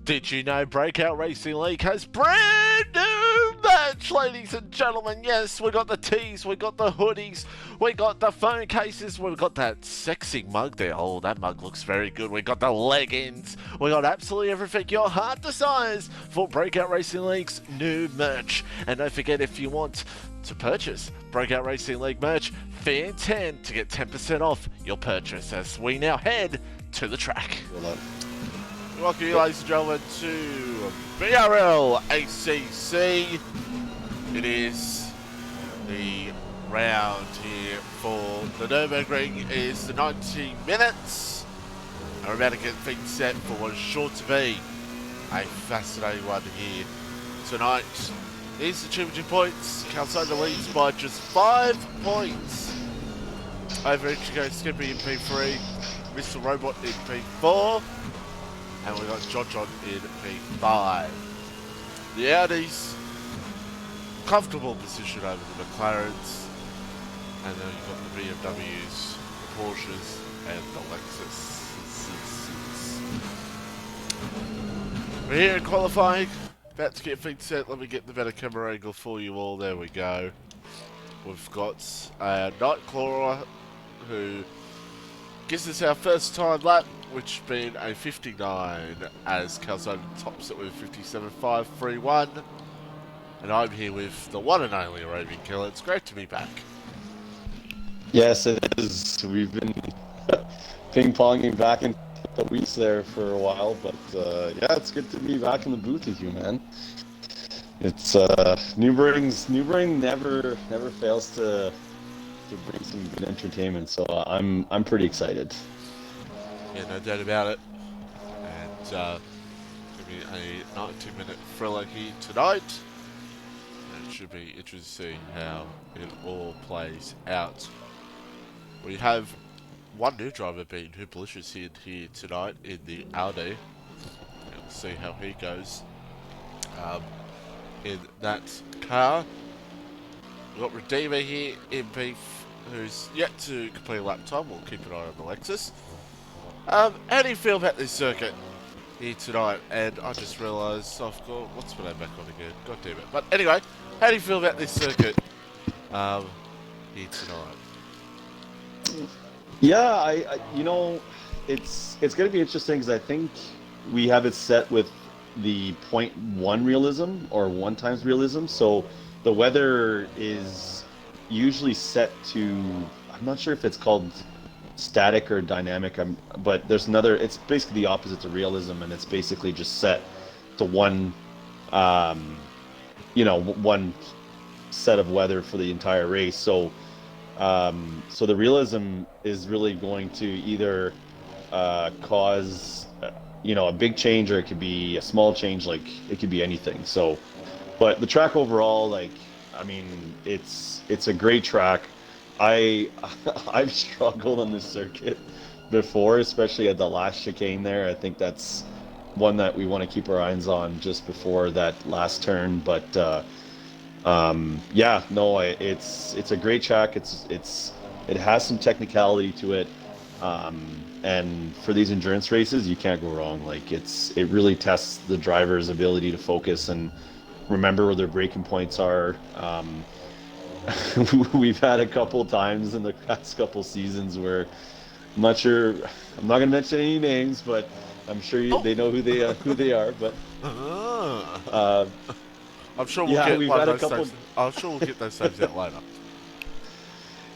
Did you know Breakout Racing League has brand new merch, ladies and gentlemen? Yes, we got the tees, we got the hoodies, we got the phone cases, we got that sexy mug there. Oh, that mug looks very good. We got the leggings, we got absolutely everything your heart desires for Breakout Racing League's new merch. And don't forget, if you want to purchase Breakout Racing League merch, Fan 10 to get 10% off your purchase as we now head to the track. Welcome you, ladies and gentlemen, to BRL ACC. It is the round here for the Nürburgring. Is the 90 minutes. And we're about to get things set for what is sure to be a fascinating one here tonight. Here's the championship points. Calzona leads by just 5 points over Ichigo Skippy in P3, Mr. Robot in P4. And we got John in P5. The Audis, comfortable position over the McLarens. And then you've got the BMWs, the Porsches, and the Lexus. We're here in qualifying. About to get things set. Let me get the better camera angle for you all. There we go. We've got Nightcrawler, who gives us our first time lap, which has been a 59, as Calzone tops it with 57.531. And I'm here with the one and only Arabian Killer. It's great to be back. Yes, it is. We've been ping-ponging back in the weeks there for a while, but yeah, it's good to be back in the booth with you, man. It's Nürburgring never fails to bring some good entertainment, so I'm pretty excited. Yeah, no doubt about it. And it's going to be a 90-minute thriller here tonight. And it should be interesting to see how it all plays out. We have one new driver being Hooplicious here tonight in the Audi. We'll see how he goes in that car. We've got Redeemer here in P, who's yet to complete a lap time. We'll keep an eye on the Lexus. How do you feel about this circuit here tonight? And I just realised I've got, what's my name back on again? God damn it. But anyway, how do you feel about this circuit here tonight? Yeah, I you know, it's going to be interesting because I think we have it set with the 0.1 realism or 1 times realism. So the weather is usually set to, I'm not sure if it's called static or dynamic, but there's another, it's basically the opposite to realism, and it's basically just set to one one set of weather for the entire race. So so the realism is really going to either cause a big change, or it could be a small change. Like, it could be anything. So but the track overall, like, I mean, it's a great track. I've struggled on this circuit before, especially at the last chicane there. I think that's one that we want to keep our eyes on just before that last turn. But yeah, no, it's a great track. It has some technicality to it, and for these endurance races, you can't go wrong. Like, it really tests the driver's ability to focus and remember where their braking points are. We've had a couple times in the past couple seasons where I'm not going to mention any names, but I'm sure they know who they are. But I'm sure we'll get those names out later.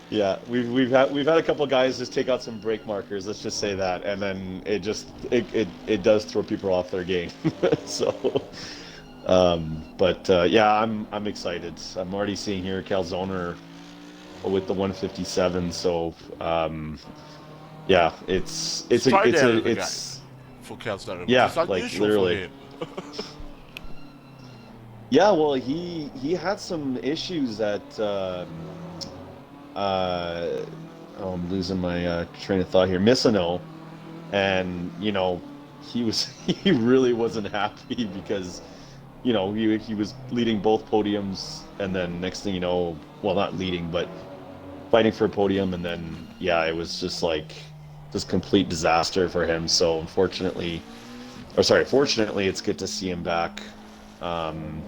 Yeah, we've had a couple guys just take out some brake markers. Let's just say that, and then it does throw people off their game. So. Yeah, I'm excited. I'm already seeing here Calzone with the 157. So yeah, it's for Calzone. Yeah, like literally. Yeah, well, he had some issues at I'm losing my train of thought here. Misano, and he really wasn't happy because he was leading both podiums, and then next thing you know, well, not leading, but fighting for a podium, and then yeah, it was just like this complete disaster for him. So unfortunately, or sorry, fortunately, it's good to see him back. And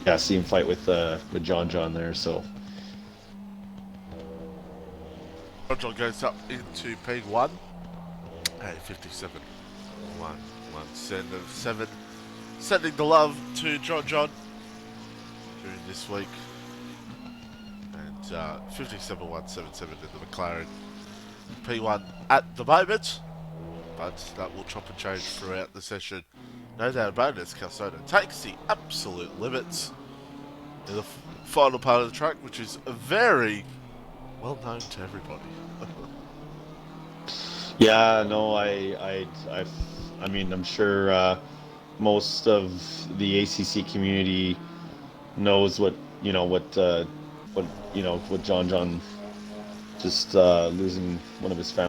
yeah, see him fight with John there. So John goes up into P1. Hey, 57. 1, 1, send of 7. Sending the love to John during this week. And 57.177 in the McLaren P1 at the moment. But that will chop and change throughout the session. No doubt about it, as Calzona takes the absolute limits in the final part of the track, which is very well known to everybody. yeah, no, I mean, I'm sure most of the ACC community knows what what John just losing one of his family.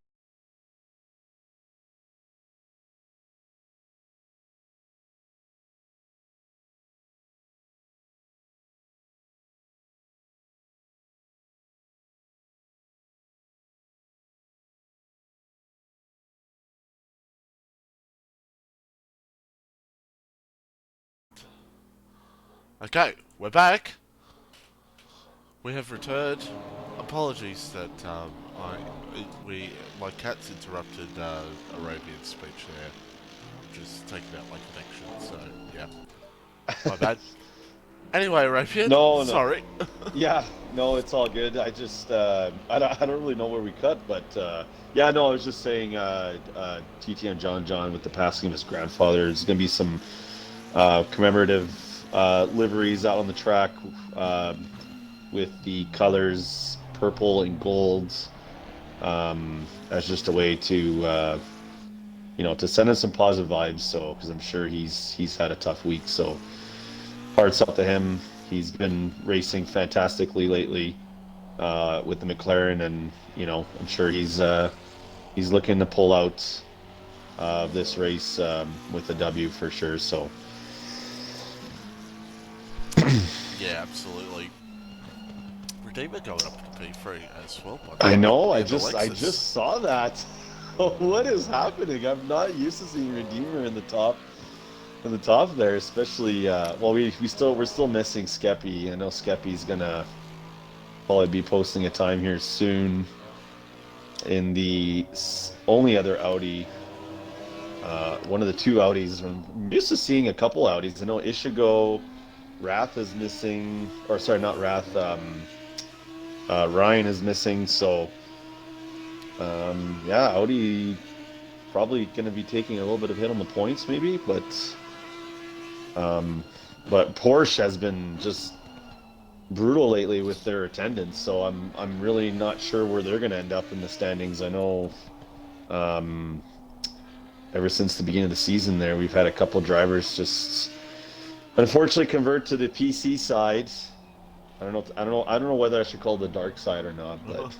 Okay, we're back. We have returned. Apologies that my cat's interrupted Arabian speech there. I'm just taking out my connection, so yeah, my bad. Anyway, Arabian, No, no, sorry. yeah, no, it's all good. I just I don't really know where we cut, but yeah, no, I was just saying TT and John with the passing of his grandfather. There's gonna be some commemorative liveries out on the track with the colors purple and gold as just a way to to send us some positive vibes. So because I'm sure he's had a tough week, so hearts out to him. He's been racing fantastically lately with the McLaren, and I'm sure he's looking to pull out this race with a W for sure. So Yeah, absolutely. Redeemer going up to P3 as well. I know. I And just saw that. What is happening? I'm not used to seeing Redeemer in the top there, especially well, we're still missing Skeppy. I know Skeppy's gonna probably be posting a time here soon in the only other Audi, one of the two Audis. I'm used to seeing a couple Audis. I know Ishigo, Wrath is missing, or sorry, not Wrath. Ryan is missing, so yeah, Audi probably going to be taking a little bit of hit on the points, maybe, but Porsche has been just brutal lately with their attendance, so I'm really not sure where they're going to end up in the standings. I know ever since the beginning of the season there, we've had a couple drivers just unfortunately convert to the PC side. I don't know whether I should call it the dark side or not, but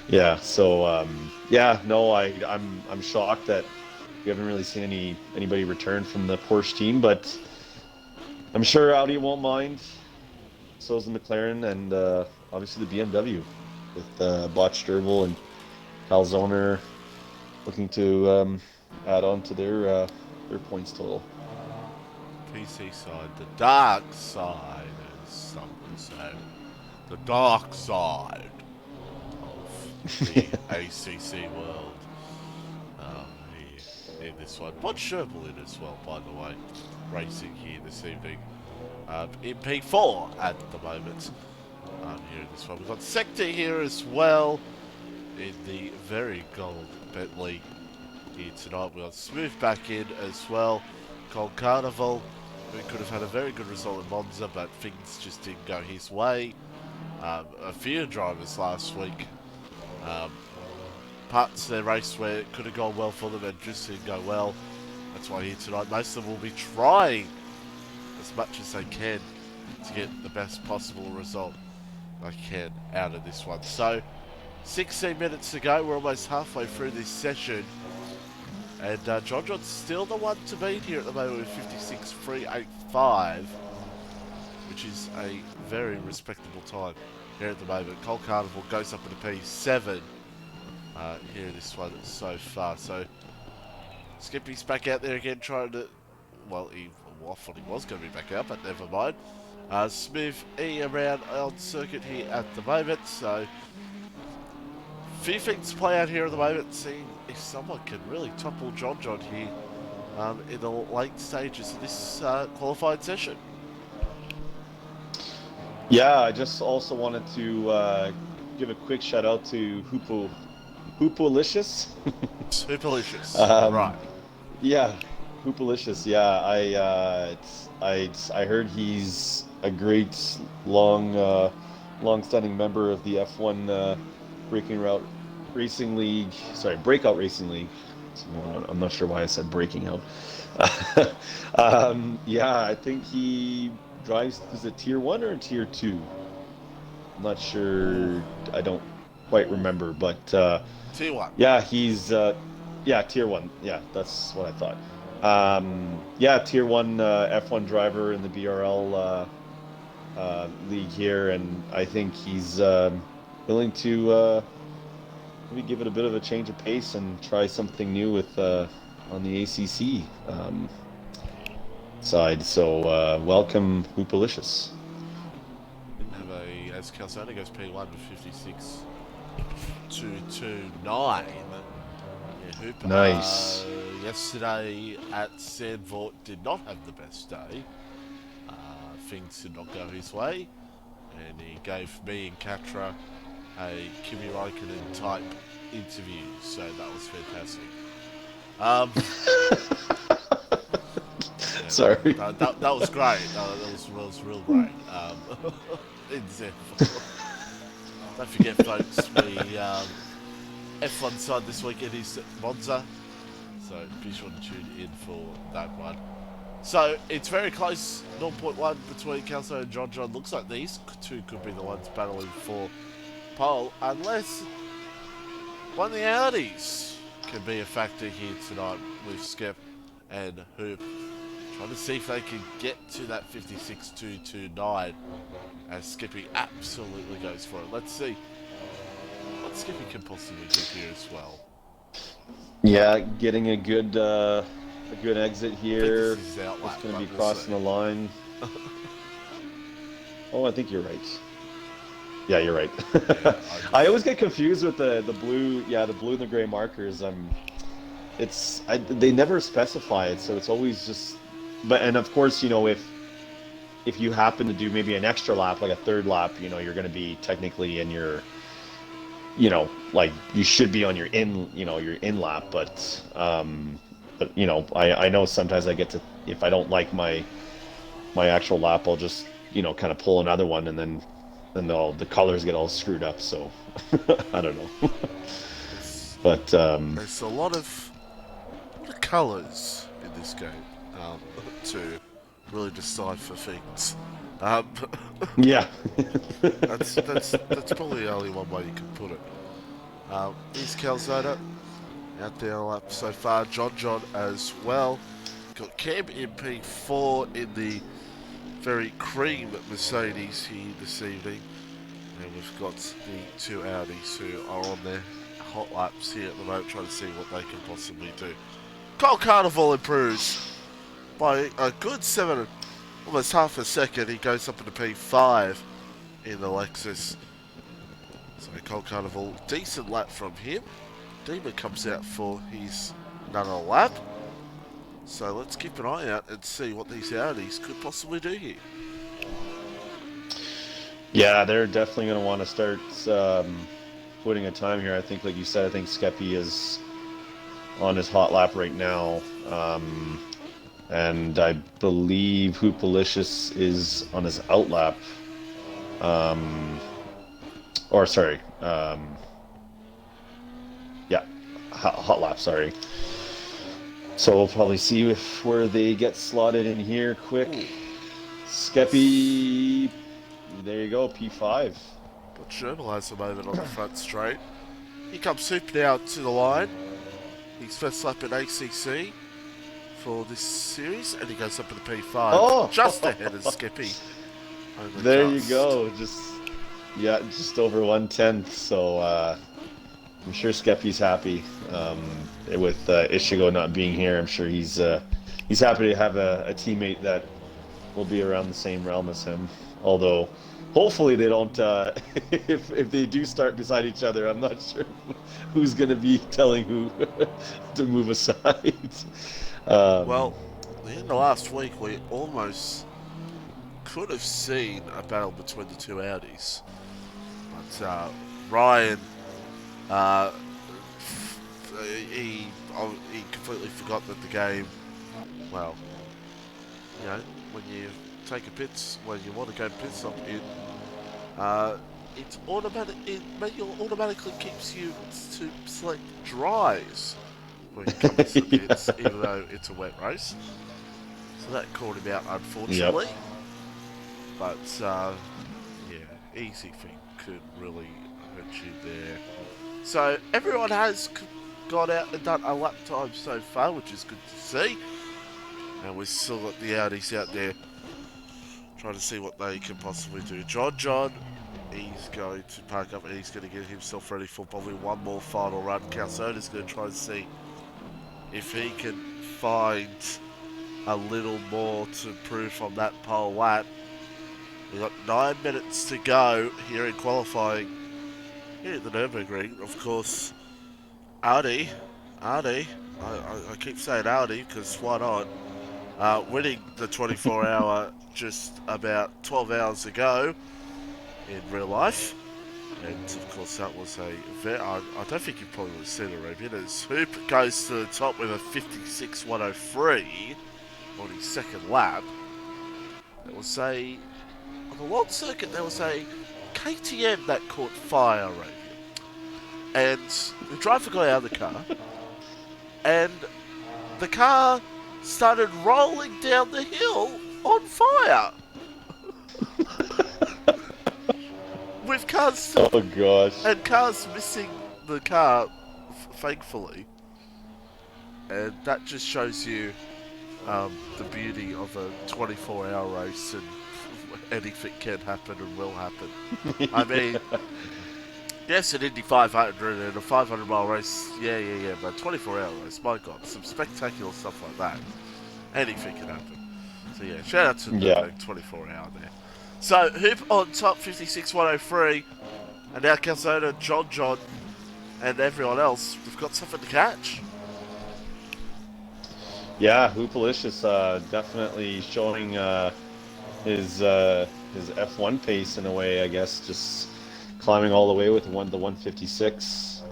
yeah. So yeah, no, I'm shocked that we haven't really seen anybody return from the Porsche team, but I'm sure Audi won't mind. So is the McLaren, and obviously the BMW with Botch Sturble and Calzona looking to add on to their points total. PC side, the dark side, as some would say. The dark side of the ACC world. Here in this one. Bod Sherble in as well, by the way. Racing here this evening. In P4 at the moment. Here in this one. We've got Sector here as well. In the very gold Bentley here tonight. We've got Smooth back in as well. Cold Carnival. We could have had a very good result in Monza, but things just didn't go his way. A few drivers last week, parts of their race where it could have gone well for them and just didn't go well. That's why here tonight, most of them will be trying as much as they can to get the best possible result they can out of this one. So, 16 minutes to go. We're almost halfway through this session. And John's still the one to beat here at the moment with 56.385, which is a very respectable time here at the moment. Cold Carnival goes up into P7. here this one so far. So Skippy's back out there again trying to, well, I thought he was going to be back out, but never mind. Smith E around on circuit here at the moment, so few things to play out here at the moment, seeing if someone can really topple John here in the late stages of this qualified session. Yeah, I just also wanted to give a quick shout out to Hoopalicious. Hoopalicious, right. Yeah, Hoopalicious. Yeah, I heard he's a great long-standing member of the F1 Breakout Racing League. I'm not sure why I said breaking out. Yeah, I think he drives. Is it tier 1 or tier 2? I'm not sure. I don't quite remember, but tier 1. Yeah, he's tier 1. Yeah, that's what I thought. Yeah, tier 1 F1 driver in the BRL league here, and I think he's willing to maybe give it a bit of a change of pace and try something new with on the ACC side. So welcome, Hoopalicious. Have a, as Calzone goes P1 to 56.229. Yeah, Hoop. Nice. Yesterday at Sandford did not have the best day. Things did not go his way, and he gave me and Katra a Kimi Räikkönen type interview, so that was fantastic. Sorry. That was great. That was real great. In Sandford. Don't forget, folks, we F1 side this weekend is Monza, so be sure to tune in for that one. So it's very close, 0.1 between Kelso and John. Looks like these two could be the ones battling for pole, unless one of the Audis can be a factor here tonight with Skip and Hoop. Trying to see if they can get to that 56.229 as Skippy absolutely goes for it. Let's see what Skippy can possibly do here as well. Yeah, getting a good exit here. It's going to be crossing the line. Oh, I think you're right. Yeah, you're right. Yeah, I always get confused with the blue. Yeah, the blue and the gray markers. They never specify it, so it's always just. And of course, if you happen to do maybe an extra lap, like a third lap, you're going to be technically in your. Like you should be on your in lap, but I know sometimes I get to, if I don't like my actual lap, I'll just kind of pull another one, and then the colors get all screwed up. So I don't know. But there's a lot of colors in this game to really decide for things. Yeah. that's probably the only one way you can put it. Is Calzone out there lap so far? John as well. Got Cam in P4 in the very cream Mercedes here this evening. And we've got the two Audis who are on their hot laps here at the moment, trying to see what they can possibly do. Cole Carnival improves by a good almost half a second. He goes up into P5 in the Lexus. So Cole Carnival, decent lap from him. Demon comes out for his another lap. So let's keep an eye out and see what these Audis could possibly do here. Yeah, they're definitely going to want to start putting a time here. I think, like you said, I think Skeppy is on his hot lap right now. And I believe Hoopalicious is on his out lap. Hot lap, sorry. So we'll probably see where they get slotted in here quick. Skeppy, there you go, P5. Got Sherman has a moment on the front straight. Here comes Hoop now to the line. He's first lap in ACC for this series, and he goes up to the P5, just ahead of Skippy. There you go, just over 1/10. So I'm sure Skeppy's happy with Ishigo not being here. I'm sure he's happy to have a teammate that will be around the same realm as him. Although, hopefully they don't. If they do start beside each other, I'm not sure who's going to be telling who to move aside. Well, in the last week, we almost could have seen a battle between the two Audis, but Ryan, he completely forgot that the game. Well, you know, when you take a pit, when you want to go pit stop in, it manual automatically keeps you to select dries when you come to the pits, even though it's a wet race. So that caught him out, unfortunately. Yep. But yeah, easy thing could really hurt you there. So everyone has gone out and done a lap time so far, which is good to see. And we've still got the Audis out there trying to see what they can possibly do. John, he's going to park up and he's going to get himself ready for probably one more final run. Calzone's going to try and see if he can find a little more to prove from that pole lap. We've got 9 minutes to go here in qualifying here at the Nürburgring. Of course, Audi, I keep saying Audi because why not? Winning the 24-hour just about 12 hours ago in real life. And of course that was I don't think you probably would have seen it, Ruben, as Hoop goes to the top with a 56.103 on his second lap. It was on the long circuit there was a KTM that caught fire, Ruben. And the driver got out of the car and the car started rolling down the hill on fire. With cars still, oh gosh, and cars missing the car, thankfully, and that just shows you the beauty of a 24-hour race, and anything can happen and will happen. I mean, yes, an Indy 500 and a 500-mile race, yeah, but 24-hour race, my God, some spectacular stuff like that. Anything can happen. So yeah, shout out to the 24-hour there. So, Hoop on top, 56.103. And now Calzone, John, and everyone else, we've got something to catch. Yeah, Hoopalicious definitely showing his F1 pace in a way, I guess, just climbing all the way with the 156.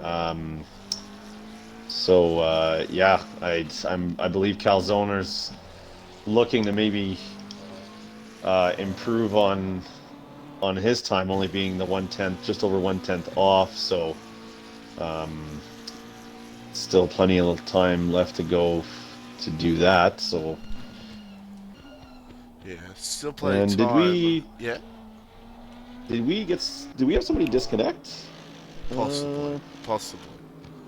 Yeah, I believe Calzone's looking to maybe improve on his time, only being the 1/10, just over 1/10 off. So still plenty of time left to go to do that. So yeah, still plenty of time. Did we have somebody disconnect? Possibly.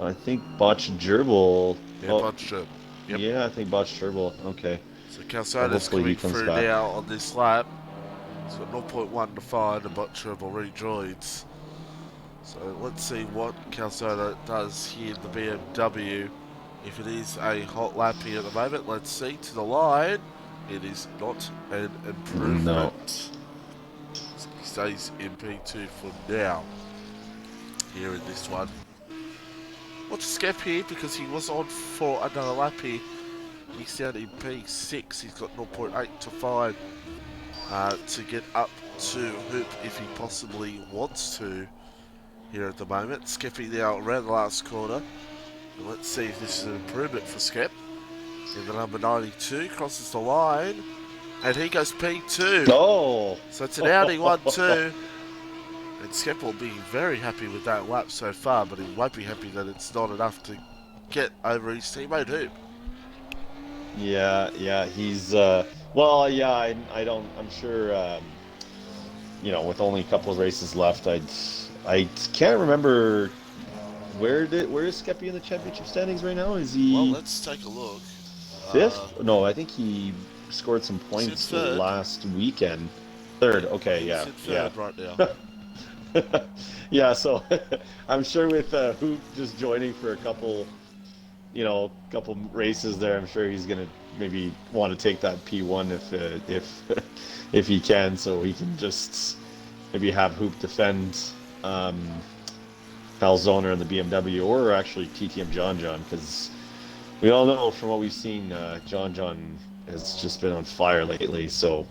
I think Botch Gerbil. Yeah, Botch Gerbil. Yep. Yeah, I think Botch Gerbil. Okay. So Calzone's coming through now on this lap. He's got 0.1 to find, and Botch Gerbil already joins. So let's see what Calzone does here in the BMW. If it is a hot lap here at the moment, let's see to the line. It is not an improvement. No. He stays in P2 for now. Here in this one. Watch Skep here because he was on for another lap here. He's down in P6. He's got 0.8 to find to get up to Hoop if he possibly wants to here at the moment. Skeppy now around the last corner. And let's see if this is an improvement for Skep. In the number 92, crosses the line. And he goes P2. Oh! So it's an Audi 1-2. And Skep will be very happy with that lap so far, but he won't be happy that it's not enough to get over his teammate Hoop. Yeah, he's I'm sure with only a couple of races left, I can't remember where is Skeppy in the championship standings right now? Is he? Well, let's take a look. Fifth? No, I think he scored some points last weekend. Third. Okay, yeah. He's in third right now. Yeah, so I'm sure with Hoop just joining for a couple, couple races there, I'm sure he's gonna maybe want to take that P1 if if he can, so he can just maybe have Hoop defend Calzone in the BMW, or actually TTM John, because we all know from what we've seen, John has just been on fire lately. So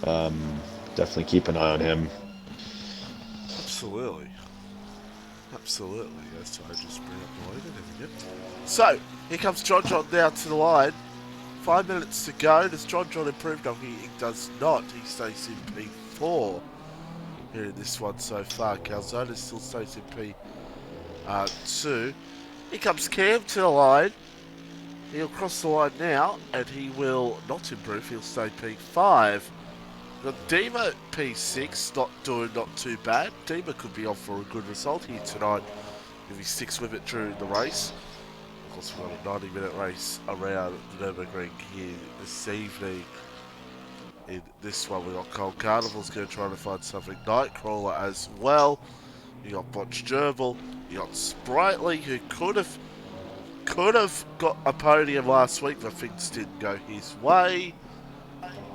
definitely keep an eye on him. Absolutely. Absolutely. Yes, I just bring up the leader. There we go. So, here comes John down to the line. 5 minutes to go. Does John improve? No, he does not. He stays in P4 here in this one so far. Calzone still stays in P2. Here comes Cam to the line. He'll cross the line now, and he will not improve. He'll stay P5. Got Dima P6, not too bad. Dima could be off for a good result here tonight if he sticks with it during the race. Of course, we've got a 90-minute race around the Nürburgring here this evening. In this one, we've got Cold Carnival's going to try to find something. Nightcrawler as well. You got Botch Gerbil. You got Sprightly, who could have got a podium last week, but things didn't go his way.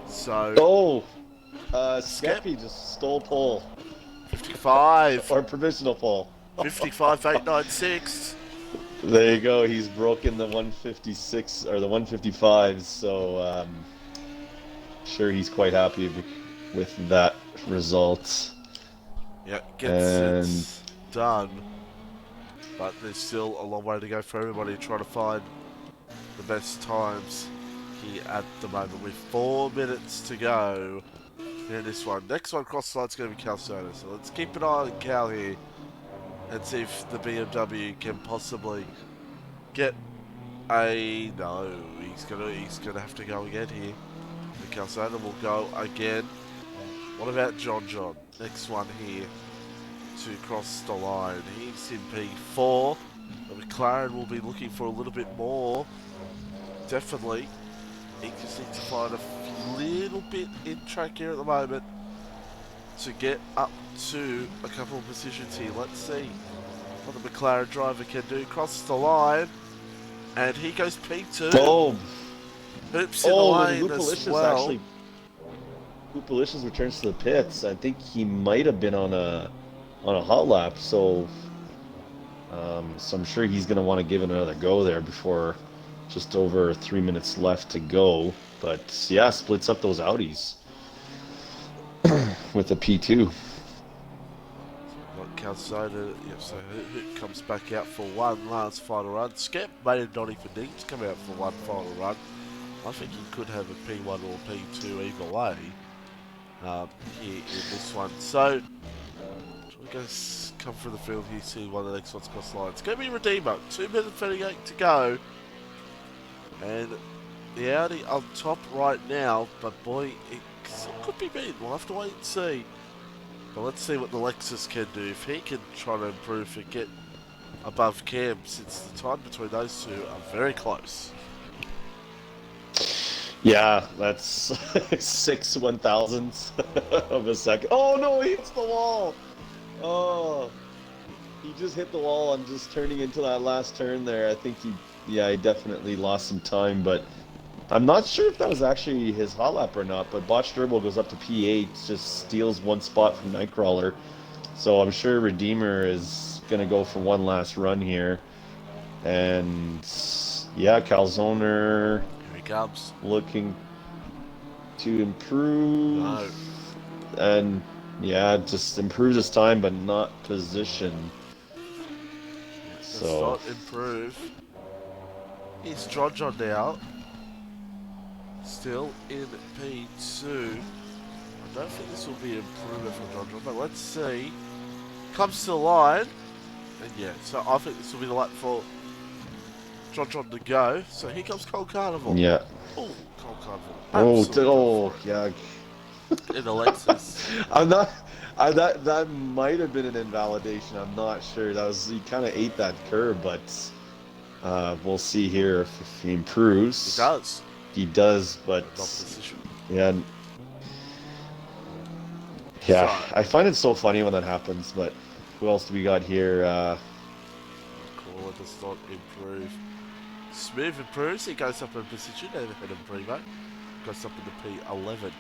So. Skeppy just stole pole. 55. Or provisional pole. 55,896. There you go. He's broken the 156 or the 155s. So sure he's quite happy with that result. Yeah, gets it done. But there's still a long way to go for everybody trying to find the best times here at the moment with 4 minutes to go. In this one. Next one across the line is going to be Calzone. So let's keep an eye on Cal here and see if the BMW can possibly get a... No, he's gonna have to go again here. The Calzone will go again. What about John? Next one here to cross the line. He's in P4. The McLaren will be looking for a little bit more. Definitely. He just needs to find a little bit in track here at the moment to get up to a couple of positions here. Let's see what the McLaren driver can do. Crosses the line, and he goes P2. Boom! Hoops in the lane as well. Hoopalicious returns to the pits. I think he might have been on a hot lap, so I'm sure he's going to want to give it another go there before just over 3 minutes left to go. But yeah, splits up those Audis with a P2. Calzone, yep, so Hoot comes back out for one last final run. Skep made it not even need to come out for one final run. I think he could have a P1 or P2 either way here in this one. So we're going to come through the field here, see one of the next ones across the line. It's going to be Redeemer, 2 minutes 38 to go. And the Audi on top right now, but boy, it could be beaten. We'll have to wait and see. But let's see what the Lexus can do. If he can try to improve and get above Cam, since the time between those two are very close. Yeah, that's 6 1,000ths of a second. Oh no, he hits the wall. Oh, he just hit the wall on just turning into that last turn there. I think he definitely lost some time, but I'm not sure if that was actually his hot lap or not. But Botch Gerbil goes up to P8, just steals one spot from Nightcrawler. So I'm sure Redeemer is going to go for one last run here. And yeah, Calzone here he comes, looking to improve. No. And yeah, just improves his time, but not position. Does not improve. Here's John now. Still in P2. I don't think this will be an improvement from John, but let's see. Comes to the line. And yeah, so I think this will be the lap for John to go. So here comes Cold Carnival. Yeah. Oh, Cold Carnival. Yeah. In the Lexus. I'm not. That might have been an invalidation. I'm not sure. He kind of ate that curve, but we'll see here if he improves. He does. He does, but yeah. So, I find it so funny when that happens, but Who else do we got here? Caller does not improve. Smooth improves. He goes up in position ahead of Primo. Goes up in the P11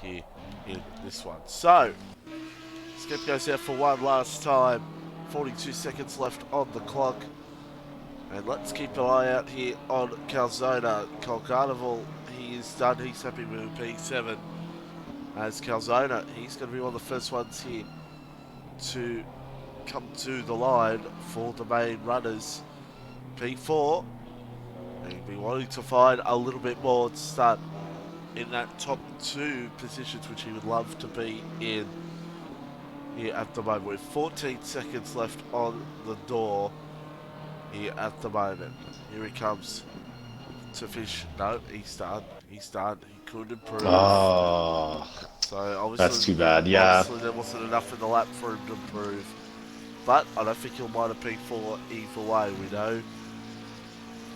here in this one. So, Skip goes out for one last time. 42 seconds left on the clock. And let's keep an eye out here on Calzona. Carnival, he is done. He's happy with P7. As Calzona, he's going to be one of the first ones here to come to the line for the main runners. P4, he'll be wanting to find a little bit more to start in that top two positions, which he would love to be in here at the moment. With 14 seconds left on the door here at the moment. Here he comes to fish. No, he's done. He's done. He could improve. Oh, so obviously, that's too bad. Yeah. Obviously, there wasn't enough in the lap for him to improve. But I don't think he'll mind a P4 either way, we know.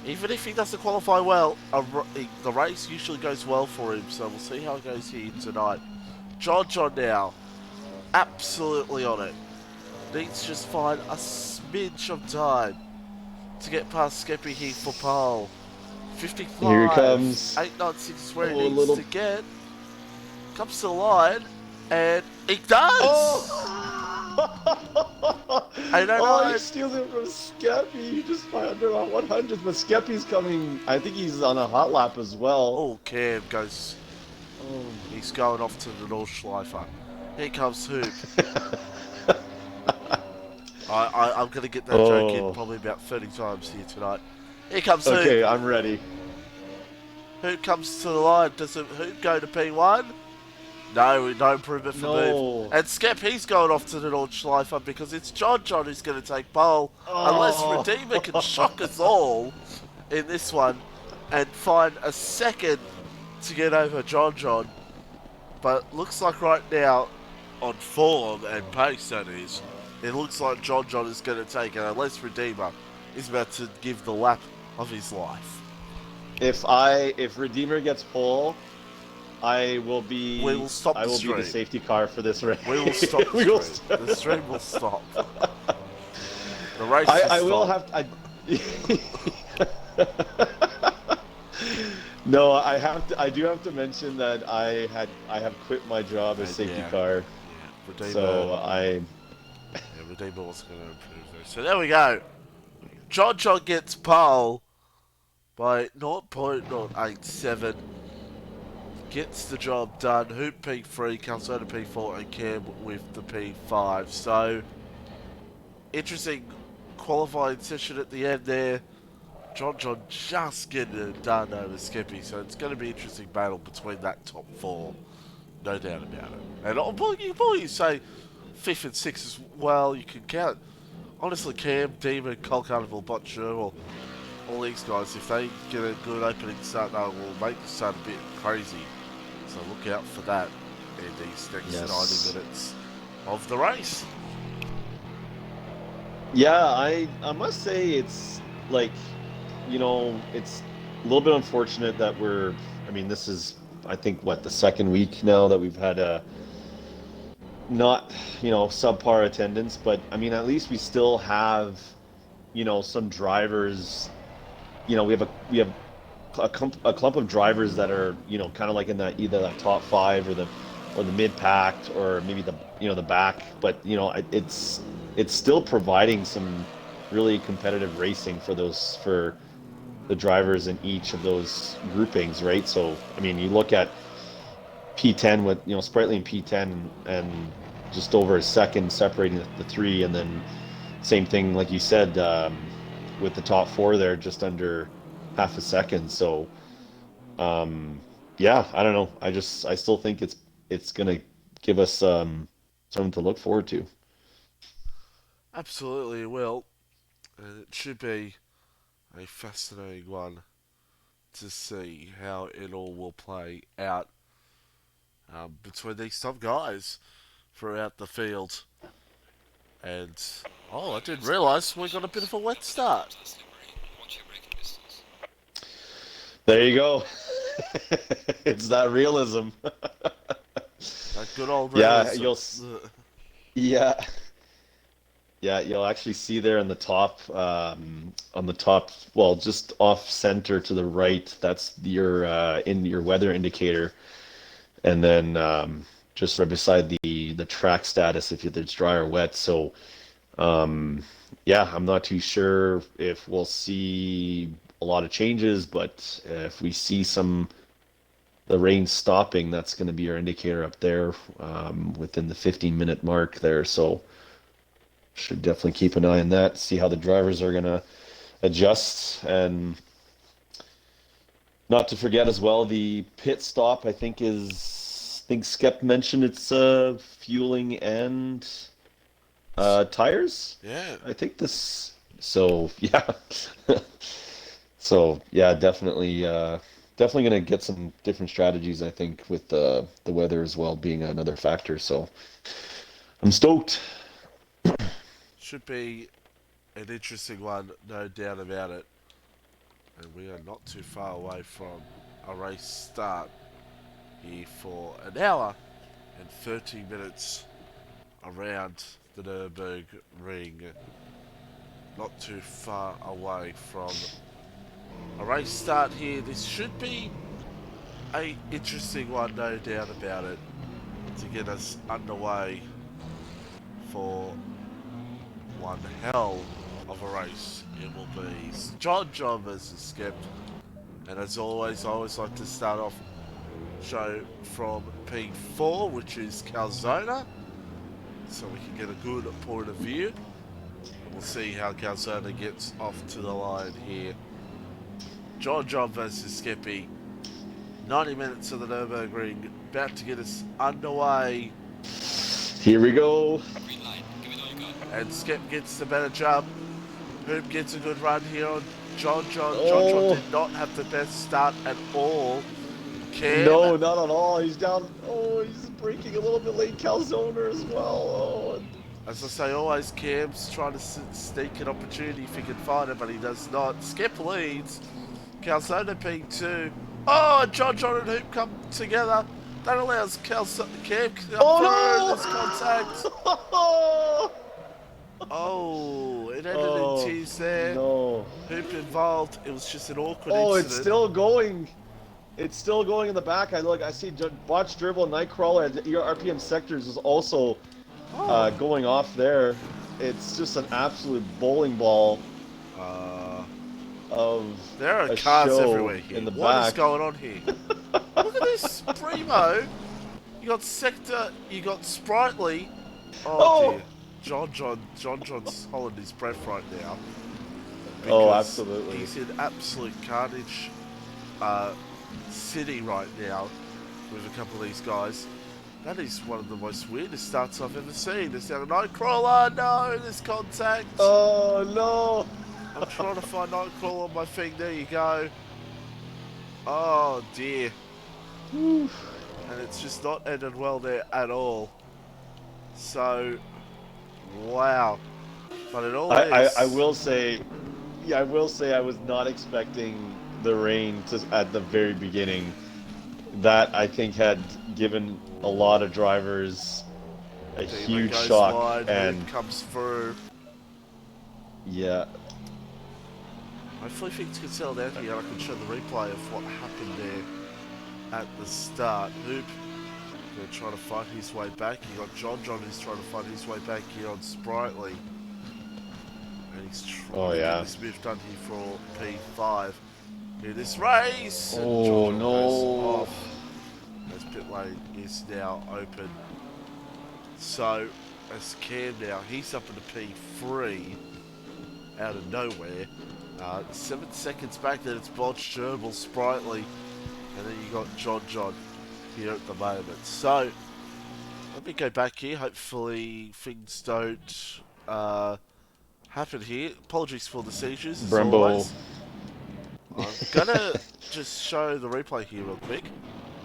Even if he doesn't qualify well, the race usually goes well for him, so we'll see how it goes here tonight. John now, absolutely on it. Needs to just find a smidge of time to get past Skeppy here for pole. 55, Here he comes. 896 is where he needs to get. Comes to the line, and he does! Oh! I don't Oh, know. he steals it from Skeppy. Just by under 100, but Skeppy's coming. I think he's on a hot lap as well. Oh, Cam goes. Oh. He's going off to the Nordschleifer. Here comes Hoop. I'm going to get that joke in probably about 30 times here tonight. Here comes Hoop. Okay, I'm ready. Hoop comes to the line. Does Hoop go to P1? No, no improvement for Move. And Skep, he's going off to the Nordschleifer because it's John who's going to take pole. Unless Redeemer can shock us all in this one and find a second to get over John. But looks like right now, on form and pace that is, it looks like John is going to take it unless Redeemer is about to give the lap of his life. If Redeemer gets pole, I will be. We will stop I will be the safety car for this race. We will stop the stream. The stream will stop. The race I will will stop. have. No, I have to. I do have to mention that I have quit my job as safety car. Yeah, Redeemer, so Redeemer wasn't going to improve there. So there we go. John gets pole by 0.087. Gets the job done. Hoop P3, Calzona P4, and Cam with the P5. So, interesting qualifying session at the end there. John just getting it done over Skippy. So, it's going to be an interesting battle between that top four. No doubt about it. And you can probably say 5th and 6th as well. You can count. Honestly, Cam, Demon, Cole Carnival, Botcher, or all these guys, if they get a good opening start, they will make the start a bit crazy. So look out for that in these next 90 minutes of the race. Yeah, I must say it's like, it's a little bit unfortunate that this is, I think, the second week now that we've had a not, subpar attendance, but at least we still have, some drivers, we have a clump of drivers that are kind of like in that either that top 5 or the mid pack or maybe the back, but it's still providing some really competitive racing for the drivers in each of those groupings, right? So you look at P10 with Sprightly and P10 and just over a second separating the 3, and then same thing like you said with the top 4 there, just under half a second. So yeah, I don't know, I still think it's gonna give us something to look forward to. Absolutely it will, and it should be a fascinating one to see how it all will play out between these top guys throughout the field. And I didn't realise we got a bit of a wet start. There you go. It's that realism. That good old realism. Yeah, Yeah, you'll actually see there on the top, well, just off center to the right, that's your in your weather indicator, and then just right beside the track status if it's dry or wet. So yeah, I'm not too sure if we'll see a lot of changes, but if we see the rain stopping, that's going to be our indicator up there within the 15-minute mark there. So should definitely keep an eye on that, see how the drivers are going to adjust. And not to forget as well, the pit stop, I think Skep mentioned it's fueling and tires. Yeah. I think this, so yeah. So yeah, definitely gonna get some different strategies, I think, with the weather as well being another factor. So I'm stoked. Should be an interesting one, no doubt about it. And we are not too far away from a race start here for an hour and 30 minutes around the Nürburgring. Not too far away from a race start here. This should be a interesting one, no doubt about it, to get us underway for one hell of a race. It will be John versus Skep. And as always, I always like to start off show from P4, which is Calzona, so we can get a good point of view. We'll see how Calzona gets off to the line here. John versus Skeppy. 90 minutes of the Nürburgring, about to get us underway. Here we go. And Skep gets the better jump. Hoop gets a good run here on John. John did not have the best start at all. Cam, No, not at all. He's down. Oh, he's braking a little bit late. Calzona as well. Oh. As I say, always Cam's trying to sneak an opportunity if he can find it, but he does not. Skep leads. Calzona P2. Oh, and John and Hoop come together. That allows Cam to through this contact. Oh, it ended in tears there. No. Hoop involved. It was just an awkward incident. It's still going. It's still going in the back. I see Botch Dribble, Nightcrawler, and your RPM sectors is also going off there. It's just an absolute bowling ball of there are cars show everywhere here. In the What back. is going on here? Look at this, Primo. You got Sector, you got Sprightly. Oh dear. John's holding his breath right now. Oh, absolutely. He's in absolute carnage city right now with a couple of these guys. That is one of the most weirdest starts I've ever seen. There's now a Nightcrawler. No, there's contact. Oh, no. I'm trying to find Nightcrawler on my thing. There you go. Oh, dear. And it's just not ended well there at all. So, wow. But it all is. I will say, I was not expecting the rain at the very beginning. That, I think, had given a lot of drivers a huge shock. Wide, and comes through. Yeah. Hopefully things can settle down here and I can show the replay of what happened there at the start. Hoop going to try to fight his way back. You got John who's trying to fight his way back here on Sprightly. And he's trying to get this move done here for P5. Here this race! Oh, no. As pit lane is now open. So, as Cam now, he's up into P3 out of nowhere. 7 seconds back, then it's Bodge, Gerbil, Sprightly, and then you got John here at the moment. So, let me go back here. Hopefully things don't happen here. Apologies for the seizures, as always. I'm gonna just show the replay here real quick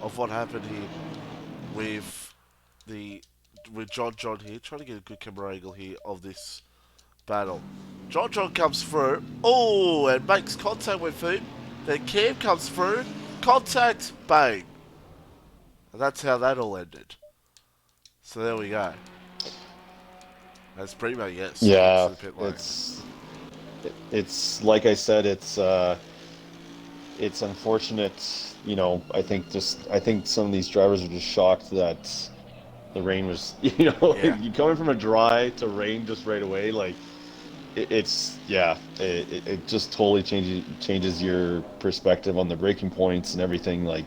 of what happened here with John here. Trying to get a good camera angle here of this battle. John comes through. Oh, and makes contact with Hoop. Then Cam comes through. Contact, bang. And that's how that all ended. So there we go. As Primo, yes. Yeah, To the pit lane. it's like I said, it's unfortunate. You know, I think some of these drivers are just shocked that the rain was, Yeah. you coming from a dry to rain just right away, like it just totally changes your perspective on the braking points and everything. Like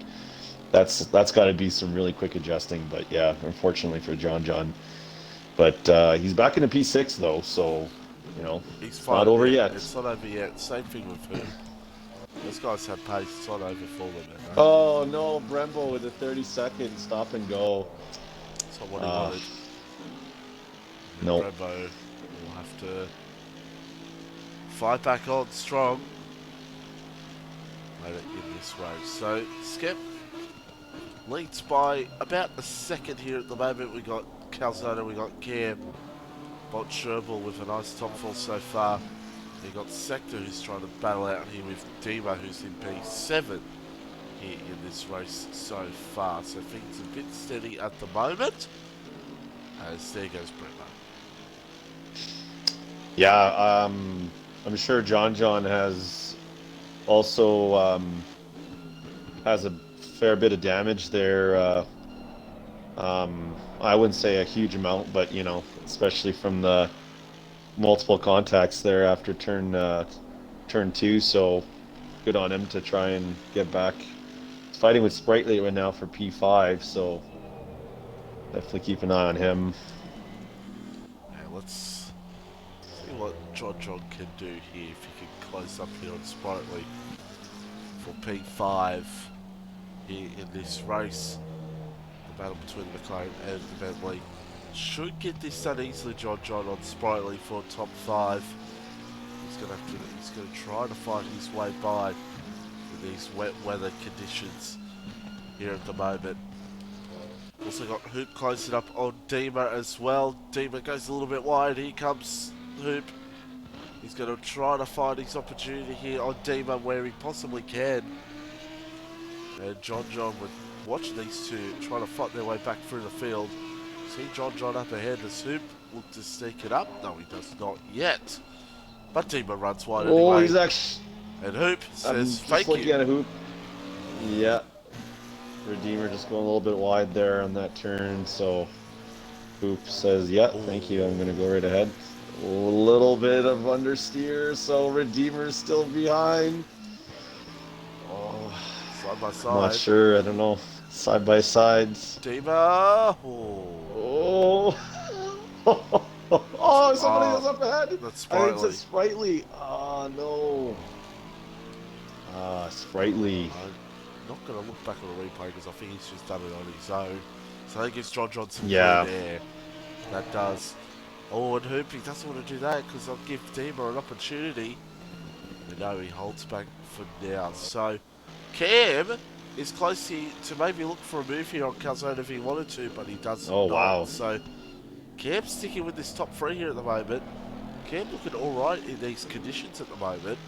that's got to be some really quick adjusting. But yeah, unfortunately for John. But he's back in the P6 though, so He's it's not fine. over Yeah, yet. it's not over yet. Same thing with him. Those guys have pace. It's not over for them, man. Oh no, Brembo with a 30-second stop and go. That's not what he Uh, wanted. no. Brembo will have to fight back on strong later in this race. So, Skip leads by about a second here at the moment. We got Calzona, we got Cam, Bot Sherbel with a nice top four so far. You got Sector who's trying to battle out here with Dima who's in P7 here in this race so far. So things a bit steady at the moment. As there goes Brembo. Yeah, I'm sure John has also has a fair bit of damage there. I wouldn't say a huge amount, but especially from the multiple contacts there after turn 2. So good on him to try and get back. He's fighting with Sprightly right now for P5, so definitely keep an eye on him. Yeah, let's see what John can do here if he can close up here on Sprightly for P5 here in this race. The battle between the McLaren and the Bentley should get this done easily. John on Sprightly for top 5. He's going to try to fight his way by with these wet weather conditions here at the moment. Also got Hoop closing up on Dima as well. Dima goes a little bit wide. Here comes Hoop. He's going to try to find his opportunity here on Dima where he possibly can. And John with watching these two trying to fight their way back through the field. See John up ahead as Hoop look to sneak it up. No, he does not yet. But Dima runs wide anyway. Oh, he's actually... And Hoop says, thank looking you. at a Hoop. Yeah. Redeemer just going a little bit wide there on that turn, so Hoop says, yeah, thank you, I'm going to go right ahead. A little bit of understeer, so Redeemer's still behind. Oh, side by side. I'm not sure, I don't know. Side by sides. Dima. Oh. Oh, somebody is up ahead. That's Sprightly. I think it's Sprightly. Oh, no. Sprightly. I'm not going to look back on the replay because I think he's just done it on his own. So I think it's John some yeah. clean air. That does. Oh, and Hoop, he doesn't want to do that because I'll give Dima an opportunity. But no, he holds back for now. So Cam is close to maybe look for a move here on Calzone if he wanted to, but he does not. Wow. So Cam's sticking with this top 3 here at the moment. Cam looking alright in these conditions at the moment.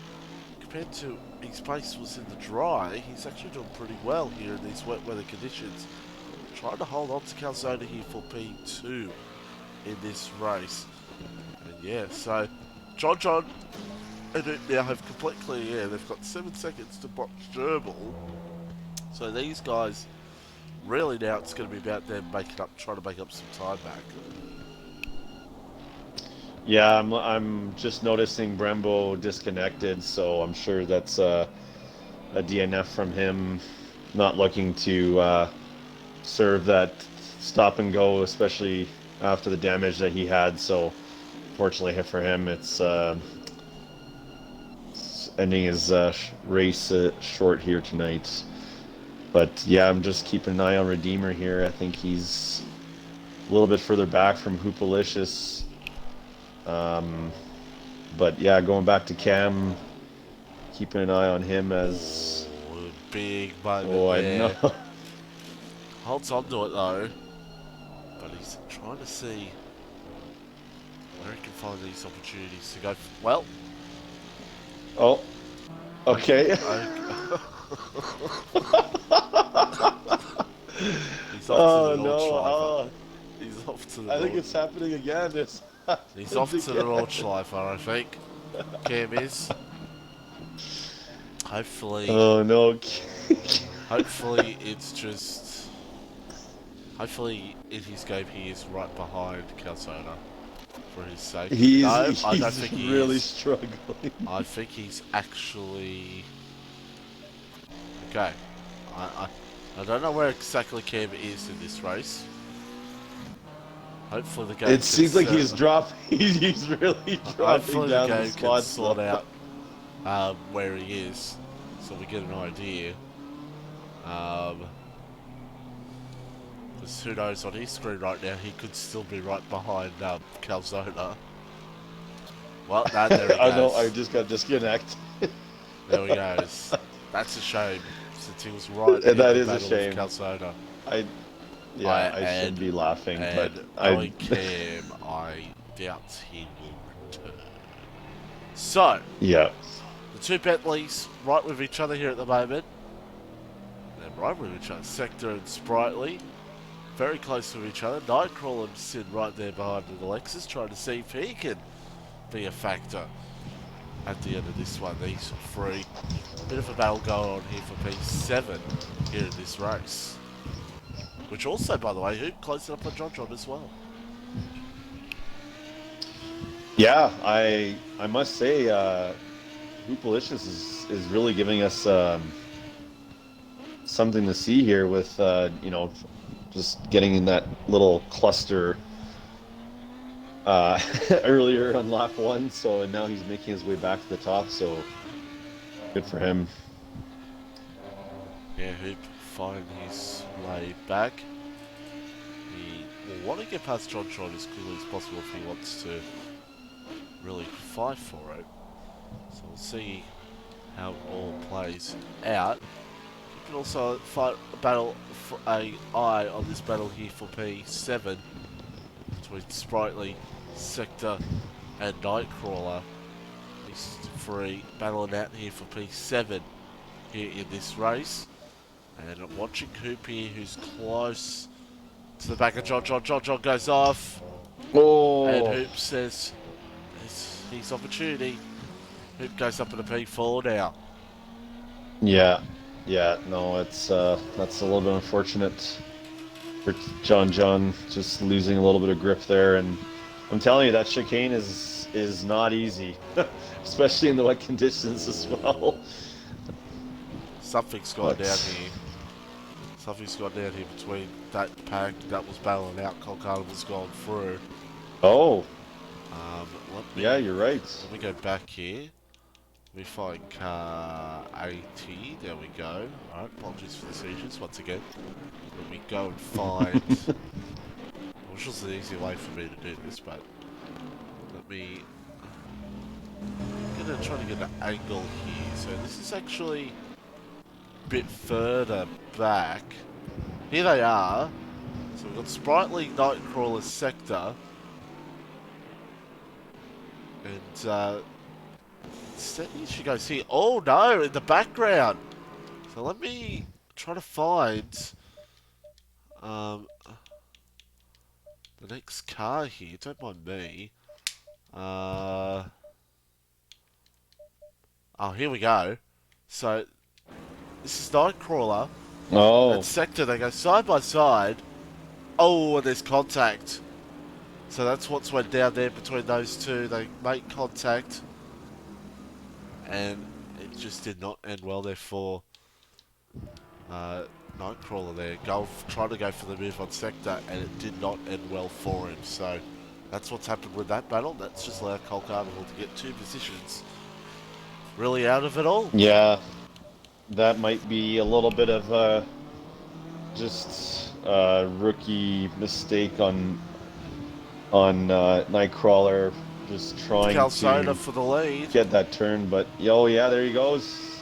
Compared to his pace was in the dry, he's actually doing pretty well here in these wet weather conditions. Trying to hold on to Calzone here for P2 in this race. And yeah, so John and Hoop now have complete clear air. They've got 7 seconds to box Gerbil. So these guys, really now it's going to be about them trying to make up some time back. Yeah, I'm just noticing Brembo disconnected, so I'm sure that's a DNF from him, not looking to serve that stop and go, especially after the damage that he had. So fortunately for him, it's ending his race short here tonight. But yeah, I'm just keeping an eye on Redeemer here. I think he's a little bit further back from Hoopalicious. But yeah, going back to Cam, keeping an eye on him as... Oh, big moment I know. Holds on to it though. But he's trying to see where he can find these opportunities to go. Well. Oh. Okay. He's off to the old driver. He's off to the I think it's happening again. He's off to the Nordschleifer, I think. Cam is. Hopefully. Oh no. Hopefully it's just. Hopefully in his game he is right behind Calzona for his sake. He's I don't think he really is. struggling. I think he's actually. Okay. I don't know where exactly Cam is in this race. Hopefully the game. It seems like he's dropping. He's really dropping hopefully down the game the spots. can sort out where he is, so we get an idea. Because who knows, on his screen right now, he could still be right behind Calzona. Well, no, there he goes. I know. I just got disconnected. There he goes. That's a shame, since he was right And that in is the a battle shame. with Calzona. I shouldn't be laughing, but knowing Cam, I doubt he will return. So, yeah. the two Bentleys right with each other here at the moment. They're right with each other. Sector and Sprightly. Very close to each other. Nightcrawler sitting right there behind the Lexus, trying to see if he can be a factor at the end of this one. These three. Bit of a battle going on here for P7 here in this race. Which also, by the way, who closed it up on John as well. Yeah, I must say, Hoopalicious is really giving us something to see here with you know, just getting in that little cluster earlier on lap 1. So and now he's making his way back to the top. So good for him. Yeah, Hoop find his way back. He will want to get past John as quickly as possible if he wants to really fight for it. So we'll see how it all plays out. You can also fight a battle for a eye on this battle here for P7 between Sprightly, Sector and Nightcrawler. These three battling out here for P7 here in this race. And watching Hoop here, who's close to the back of John. John goes off. Oh. And Hoop says it's his opportunity. Hoop goes up in a P4 now. Yeah, no, it's that's a little bit unfortunate for John just losing a little bit of grip there, and I'm telling you that chicane is not easy, especially in the wet conditions as well. Something's gone down here. Something's gone down here between that pack that was battling out. Cole Carnival's gone through. Oh. Yeah, you're right. Let me go back here. We find car 80. There we go. Alright, apologies for the seizures once again. Let me go and find. I wish there was an easier way for me to do this, but let me. I'm gonna try to get an angle here. So this is actually a bit further back. Here they are. So we've got Sprightly, Nightcrawler, Sector. And she goes here. Oh no, in the background. So let me try to find the next car here. Don't mind me. Oh, here we go. So this is Nightcrawler. Oh. And Sector, they go side by side. Oh, and there's contact. So that's what's went down there between those two. They make contact. And it just did not end well there for Nightcrawler there. Trying to go for the move on Sector, and it did not end well for him. So that's what's happened with that battle. That's just allowed Cole Carnival to get 2 positions really out of it all. Yeah, that might be a little bit of just a rookie mistake on Nightcrawler, just trying Calzona for the lead. Get that turn, but oh yeah, there he goes.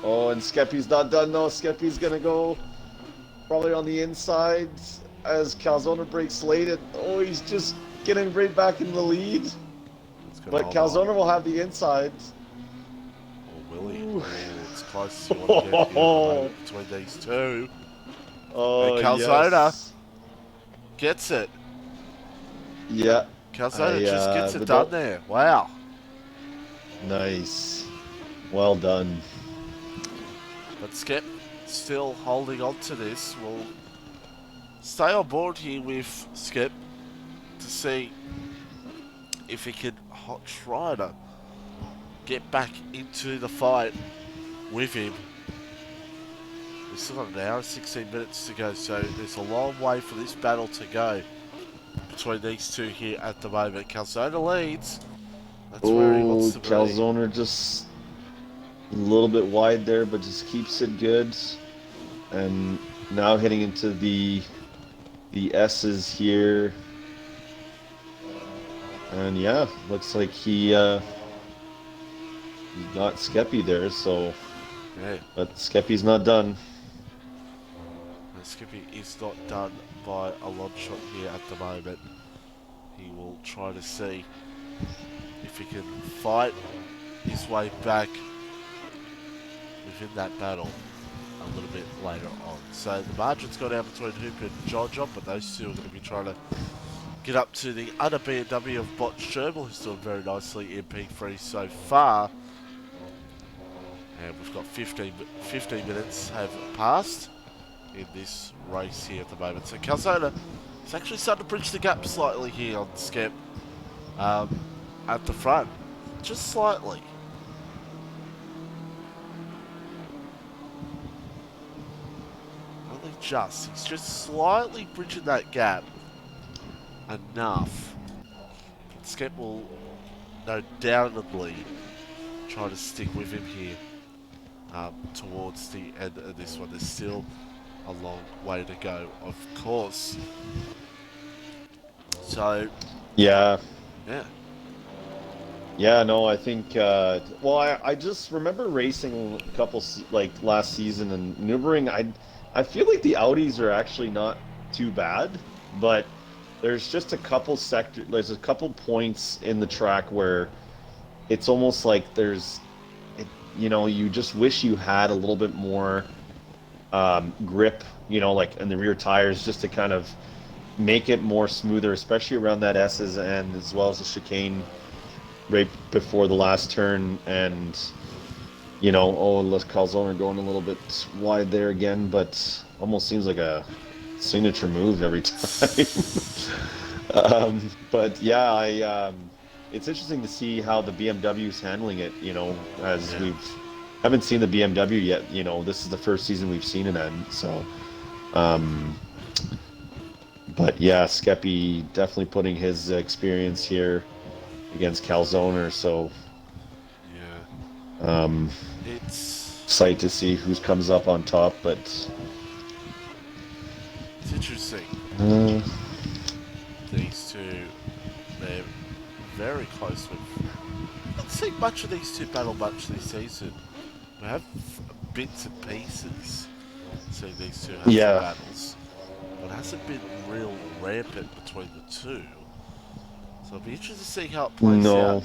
Oh, and Skeppy's not done though. Skeppy's gonna go probably on the inside as Calzona breaks late. And oh, he's just getting right back in the lead. But Calzona will have the inside. Oh, will he? Oh, it's close to what you get between these two. Oh, and Calzona yes. gets it. Yeah, Calzone just gets it done there. Wow. Nice. Well done. But Skip still holding on to this. We'll stay on board here with Skip to see if he can try to get back into the fight with him. We've still got an hour and 16 minutes to go, so there's a long way for this battle to go between these two here at the moment. Calzone leads. That's where he wants to be. Calzone just a little bit wide there, but just keeps it good. And now heading into the S's here. And yeah, looks like he got Skeppy there, so yeah. But Skeppy's not done. Skippy is not done by a long shot here at the moment. He will try to see if he can fight his way back within that battle a little bit later on. So the margin's gone out between Hoop and Jojo, but those two are going to be trying to get up to the other BMW of Bot Sherbel, who's doing very nicely in P3 so far. And we've got 15 minutes have passed in this race here at the moment. So Calzone is actually starting to bridge the gap slightly here on Skep at the front. Just slightly. Only just. He's just slightly bridging that gap enough. Skep will no doubtedly try to stick with him here towards the end of this one. There's still a long way to go, of course. So, yeah, no, I think well, I just remember racing a couple like last season in Nürburgring. I feel like the Audis are actually not too bad, but there's just a couple there's a couple points in the track where it's almost like you just wish you had a little bit more grip, like in the rear tires, just to kind of make it more smoother, especially around that S's end, as well as the chicane right before the last turn. And Les Calzone going a little bit wide there again, but almost seems like a signature move every time. But yeah, it's interesting to see how the BMW is handling it, as we haven't seen the BMW yet. This is the first season we've seen it in, so but yeah, Skeppy definitely putting his experience here against Calzone, so it's excited to see who comes up on top, but it's interesting. These two, they're very close with. I haven't seen much of these two battle much this season. We have bits and pieces. See these two have some battles, but it hasn't been real rampant between the two. So it'll be interesting to see how it plays out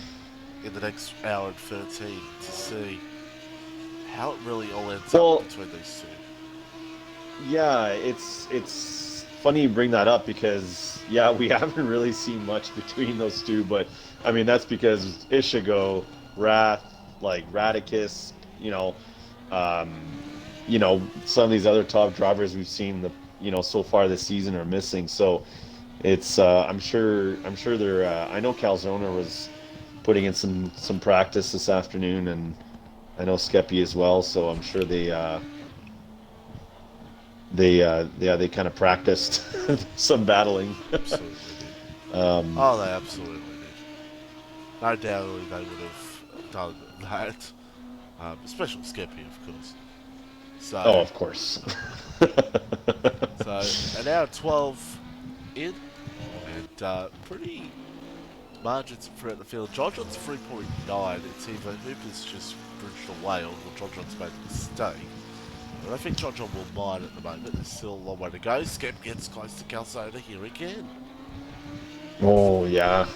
in the next hour and 13 to see how it really all ends up between these two. Yeah, it's funny you bring that up because we haven't really seen much between those two, but I mean that's because Ishigo, Wrath, like Radicus, some of these other top drivers we've seen so far this season are missing. So it's I'm sure they're I know Calzone was putting in some practice this afternoon, and I know Skeppy as well, so I'm sure they kind of practiced some battling. Absolutely did. They absolutely did. No doubt they would have done that. Especially Skeppy, of course. So, of course. So, an hour 12 in, and pretty margins throughout the field. Jojon's 3.9. It's either Hooper's just bridged away or Jojon's made a mistake. But I think Jojon will mine at the moment. There's still a long way to go. Skep gets close to Calzone here again. Oh, yeah.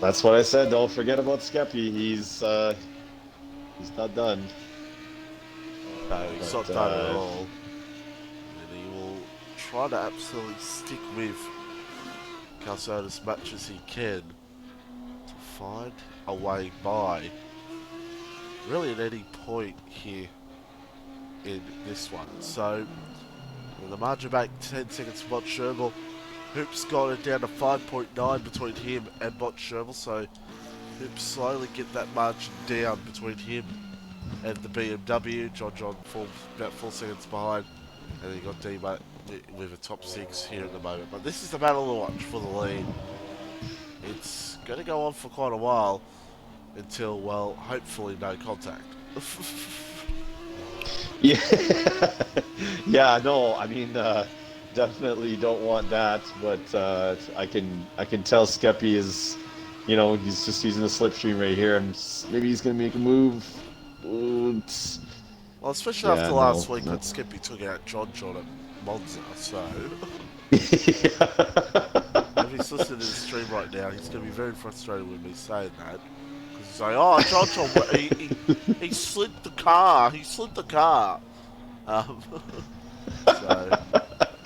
That's what I said. Don't forget about Skeppy. He's not done. No, he's not done at all. And he will try to absolutely stick with Calzone as much as he can to find a way by really at any point here in this one. So with the margin back 10 seconds for Bot Sherville. Hoops got it down to 5.9 between him and Bot Sherville, so Hoops slowly get that margin down between him and the BMW. John about 4 seconds behind, and then you got Demo with a top 6 here at the moment. But this is the battle to watch for the lead. It's going to go on for quite a while until, well, hopefully no contact. Yeah, yeah, no, I mean, definitely don't want that, but I can tell Skeppy is, you know, he's just using the slipstream right here, and maybe he's gonna make a move. Well, especially Yeah, after last week no. when Skippy took out John at Monza, so Yeah. if he's listening to the stream right now, he's going to be very frustrated with me saying that. Because he's like, oh, John, he slid the car. He slid the car. So,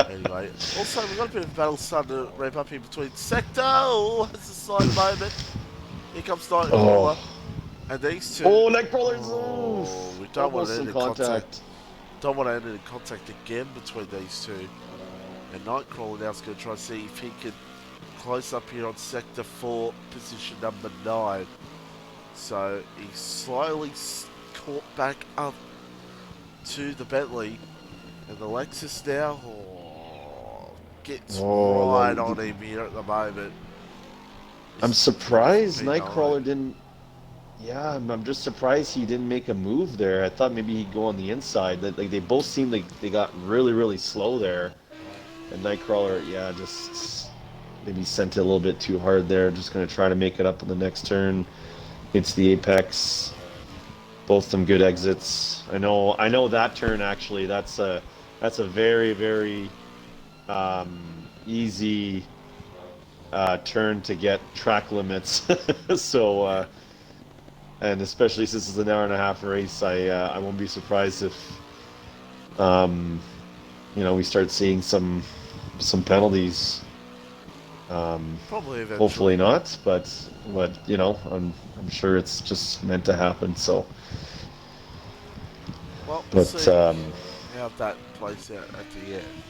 anyway. Also, we've got a bit of battle starting to ramp up here between Sector. Oh, it's a side moment. Here comes Nightcrawler. And these two. Oh, Nightcrawler's we don't want to almost end in in contact. Don't want to end in contact again between these two. And Nightcrawler now is going to try to see if he can close up here on Sector 4, position number 9. So he's slowly caught back up to the Bentley. And the Lexus now gets right on him here at the moment. I'm surprised Nightcrawler didn't. Yeah, I'm just surprised he didn't make a move there. I thought maybe he'd go on the inside. Like they both seemed like they got really slow there. And Nightcrawler, yeah, just maybe sent it a little bit too hard there. Just gonna try to make it up in the next turn. Hits the apex. Both some good exits. I know that turn actually. That's a very easy turn to get track limits. So. And especially since it's an hour and a half race, I won't be surprised if, you know, we start seeing some penalties. Probably eventually. Hopefully not, but you know, I'm sure it's just meant to happen. So. Well, we'll see how that plays out at the end.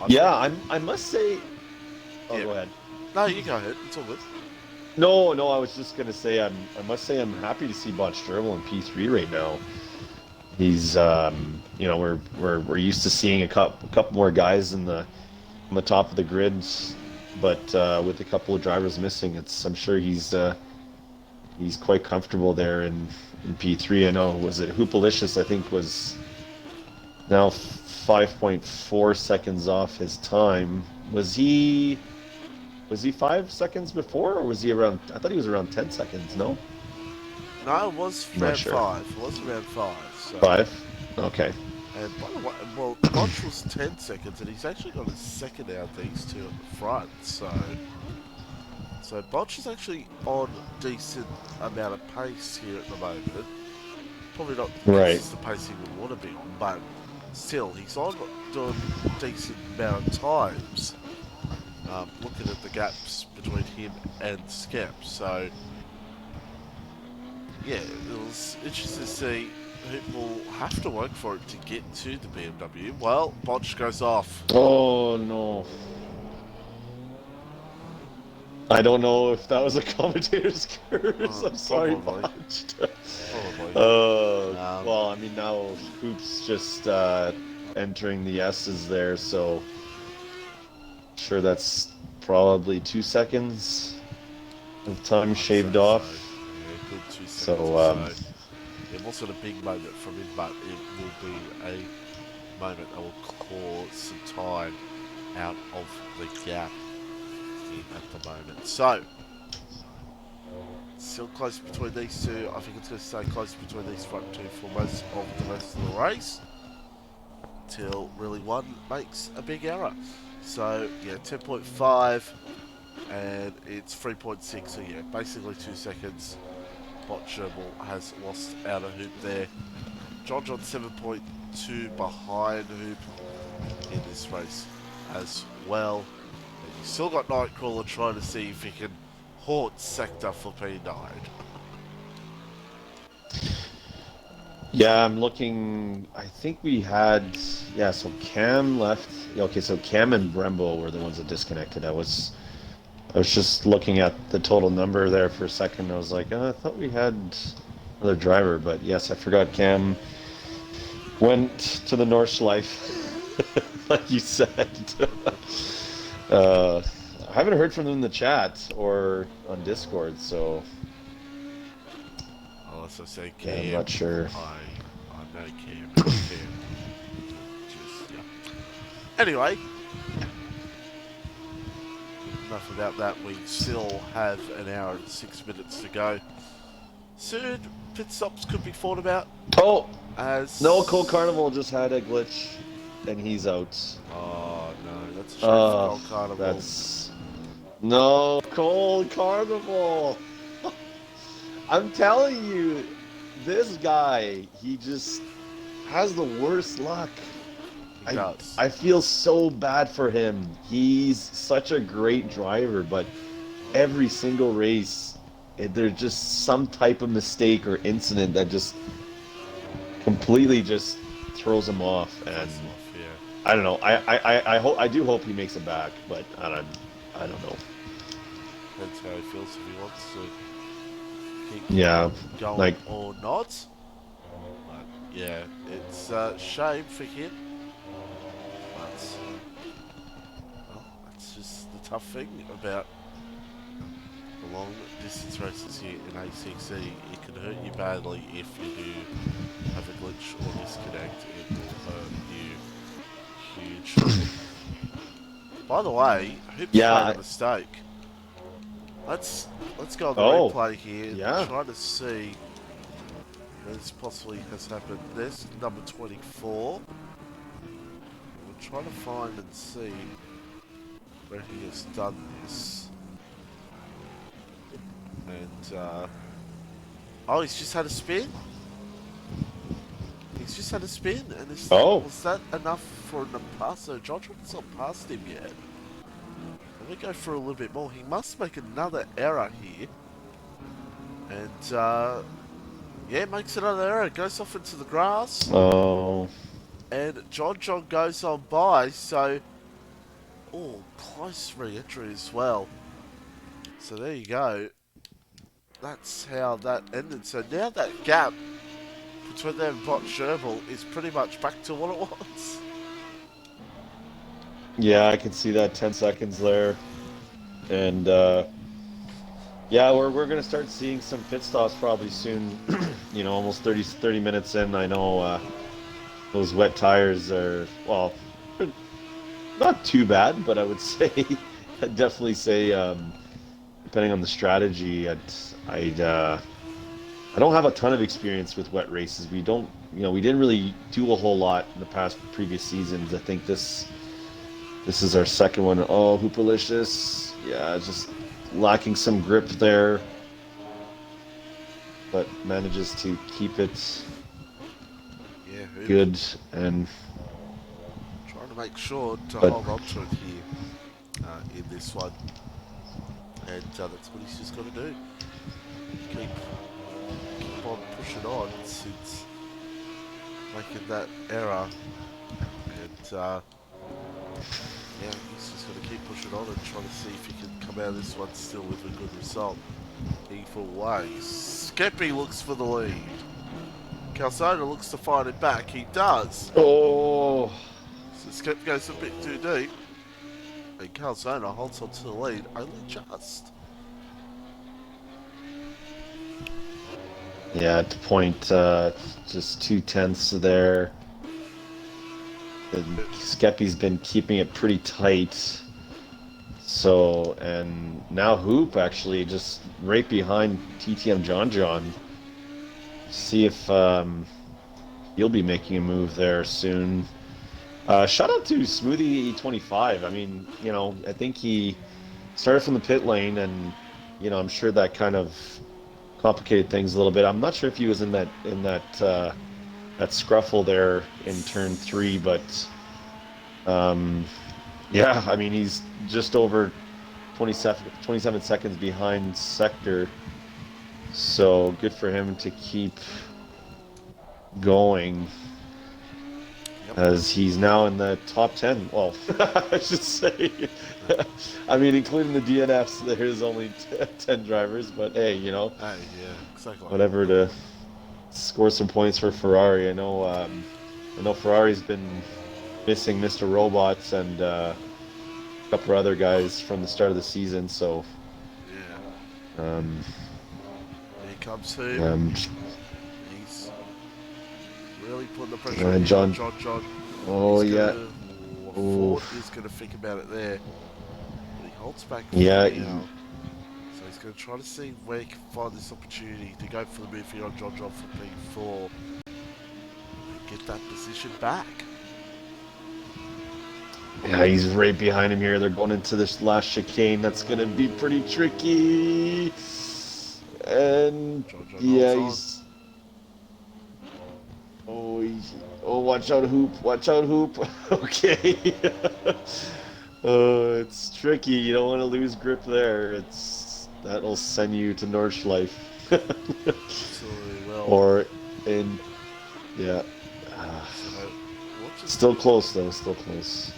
Yeah, I must say. Oh, yeah. Go ahead. No, you go ahead. It's all good. No, I was just gonna say I must say I'm happy to see Botch Durable in P3 right now. He's you know, we're used to seeing a couple more guys on the top of the grids, but with a couple of drivers missing, I'm sure he's quite comfortable there in P3. I know, was it Hoopalicious, I think, was now 5.4 seconds off his time. Was he 5 seconds before, or was he around? I thought he was around 10 seconds. No. No, it was round 5. It was around 5. So. 5. Okay. And by the way, well, Botch was 10 seconds, and he's actually got his second out these two at the front. So Botch is actually on decent amount of pace here at the moment. Probably not the pace he would want to be on, but still, he's on doing decent amount of times. Looking at the gaps between him and Skep, so yeah, it was interesting to see who will have to work for it to get to the BMW. Well, Botch goes off. Oh no. I don't know if that was a commentator's curse. I'm sorry, Botch. Probably. Well, I mean, now Hoop's just entering the S's there, so sure that's probably 2 seconds of time shaved off. Yeah, good 2 seconds. So, it wasn't a big moment from him, but it will be a moment that will claw some time out of the gap at the moment. So, still close between these two. I think it's going to stay close between these front two for most of the rest of the race, till really one makes a big error. So, yeah, 10.5, and it's 3.6, so yeah, basically 2 seconds. Bot Gerbil has lost out of Hoop there. John 7.2 behind Hoop in this race as well. And He's still got Nightcrawler trying to see if he can haunt sector for P9. Yeah, I'm looking. I think we had. Yeah, so Cam left. Okay, so Cam and Brembo were the ones that disconnected. I was just looking at the total number there for a second. I was like, I thought we had another driver, but yes, I forgot Cam went to the Nordschleife, like you said. I haven't heard from them in the chat or on Discord, so Unless I say Cam, yeah, I'm not sure. I know Cam. Just, yeah. Anyway, enough about that. We still have an hour and 6 minutes to go. Soon, pit stops could be thought about. Oh, as no, Cold Carnival just had a glitch, and he's out. Oh no, that's a shame for Cold Carnival. No, Cold Carnival. I'm telling you, this guy, he just has the worst luck. He does. I feel so bad for him. He's such a great driver, but every single race, there's just some type of mistake or incident that just completely just throws him off. And yeah. I don't know. I do hope he makes it back, but I don't know. Depends how he feels, if he wants to keep going like, or not. But yeah, it's a shame for him. But well, that's just the tough thing about the long distance races here in ACC. It can hurt you badly if you do have a glitch or disconnect. It will hurt you hugely. By the way, Hoops made a mistake. Let's go on the replay here and try to see where this possibly has happened. There's number 24. We'll try to find and see where he has done this. And oh, he's just had a spin. He's just had a spin, and was that enough for him to pass? So Jodric's not past him yet. Let me go through a little bit more. He must make another error here. And, yeah, makes another error. Goes off into the grass. Oh. And John goes on by. So, close re-entry as well. So there you go. That's how that ended. So now that gap between them and Bot Sherbel is pretty much back to what it was. Yeah, I can see that 10 seconds there. And, yeah, we're going to start seeing some pit stops probably soon. You know, almost 30 minutes in. I know those wet tires are, well, not too bad, but I would say, I'd definitely say, depending on the strategy, I don't have a ton of experience with wet races. We didn't really do a whole lot in the previous seasons. I think this is our second one. Oh, Hooperlicious. Yeah, just lacking some grip there. But manages to keep it good and trying to make sure to hold on to it here in this one. And that's what he's just got to do. Keep on pushing on since making that error. And yeah, he's just going to keep pushing on and trying to see if he can come out of this one still with a good result. Either way, Skeppy looks for the lead. Calzona looks to find it back. He does. Oh. So Skep goes a bit too deep. And Calzona holds on to the lead, only just. Yeah, at the point, just 2/10 there. Skeppy's been keeping it pretty tight. So, and now Hoop actually just right behind TTM John. See if he'll be making a move there soon. Shout out to Smoothie25. I mean, I think he started from the pit lane, and I'm sure that kind of complicated things a little bit. I'm not sure if he was in that scruffle there in turn 3, but Yeah, I mean, he's just over 27 seconds behind Sector. So good for him to keep going Yep. as he's now in the top 10. Well, I should say. I mean, including the DNFs, there's only 10 drivers, but hey, you know, Hey, yeah, exactly. whatever to score some points for Ferrari. I know Ferrari's been missing Mr. Robots and a couple of other guys from the start of the season, so Yeah. um, Here comes Hoop. um, He's really putting the pressure on John. John. Oh He's yeah. gonna. Ooh. Ford is gonna think about it there. But he holds back for Yeah. now. So he's going to try to see where he can find this opportunity to go for the movie on John for P4 and get that position back. Yeah, he's right behind him here. They're going into this last chicane. That's going to be pretty tricky. And John yeah, holds oh, watch out, Hoop. Watch out, Hoop. Okay. Oh, it's tricky. You don't want to lose grip there. That'll send you to Nordschleife. Absolutely will. Or in, yeah. So, Still close though. Still close.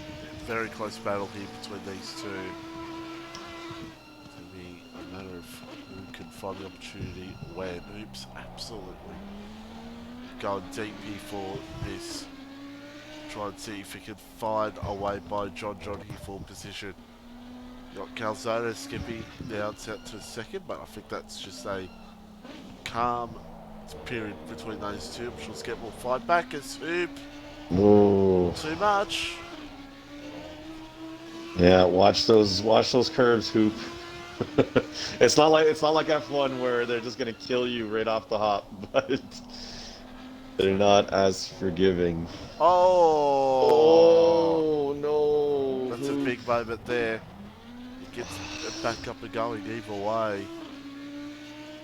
Very close battle here between these two. It's going to be a matter of who can find the opportunity when. Oops, absolutely. Going deep here for this. Try and see if he can find a way by John here for position. Got Calzona, Skippy now out to second, but I think that's just a calm period between those two. I'm sure Skip will fight back as Hoop. Ooh. Too much. Yeah, watch those curves, Hoop. It's not like F1 where they're just gonna kill you right off the hop, but they're not as forgiving. Oh no! That's a big moment there. He gets it back up and going either way.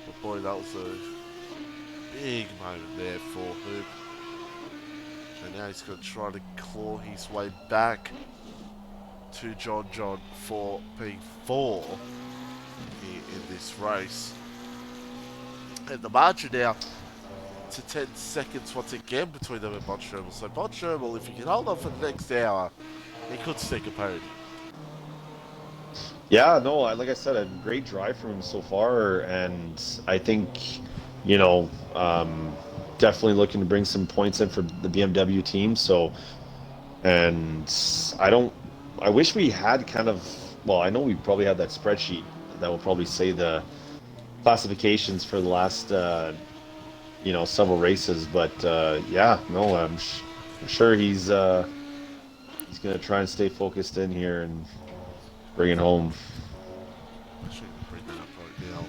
But boy, that was a big moment there for Hoop. And now he's going to try to claw his way back to John for P4 here in this race. And the margin now to 10 seconds once again between them and Bon Schermel. So Bon Schermel, if he can hold on for the next hour, he could sneak a podium. Yeah, no, like I said, a great drive from him so far, and I think, you know, definitely looking to bring some points in for the BMW team. So, and I wish we had kind of, well, I know we probably had that spreadsheet that will probably say the classifications for the last, you know, several races, but yeah, no, I'm sure he's going to try and stay focused in here and bring it home. I'm actually going to bring that up right now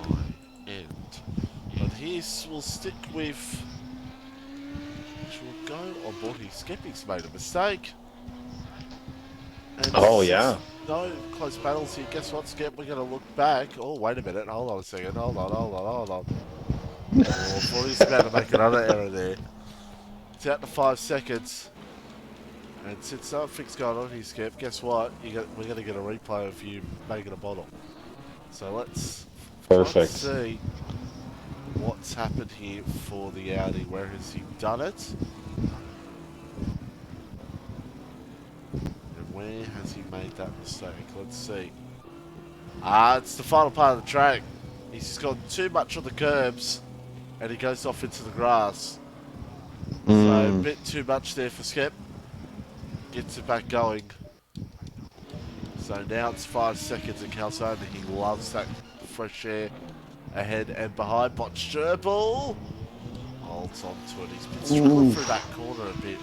on my end. But we'll stick with. We'll go on board here. Skippy's made a mistake. And oh, yeah. No close battles here. Guess what, Skip? We're going to look back. Oh, wait a minute. Hold on a second. Hold on. Oh, he's about to make another error there. It's out to 5 seconds. And since something's going on here, Skip, guess what? We're going to get a replay of you making a bottle. So let's see what's happened here for the Audi. Where has he done it? And where has he made that mistake? Let's see. It's the final part of the track. He's just gone too much on the curbs. And he goes off into the grass. So a bit too much there for Skip. Gets it back going. So now it's 5 seconds and Calzona. He loves that fresh air ahead and behind. Bon Schermel holds on to it. He's been struggling through that corner a bit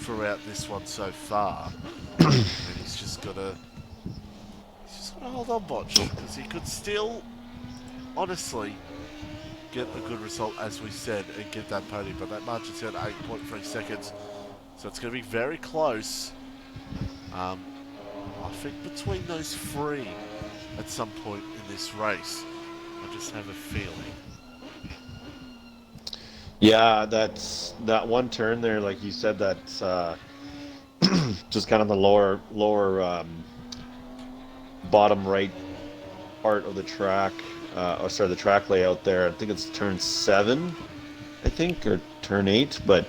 throughout this one so far. And he's just got to hold on, Botch, because he could still, honestly, get a good result, as we said, and get that podium. But that margin's down to 8.3 seconds. So it's going to be very close. I think between those three at some point in this race. I just have a feeling. Yeah, that one turn there, like you said, that just kind of the lower bottom right part of the track, or sorry, the track layout there. I think it's turn 7, I think, or turn 8. But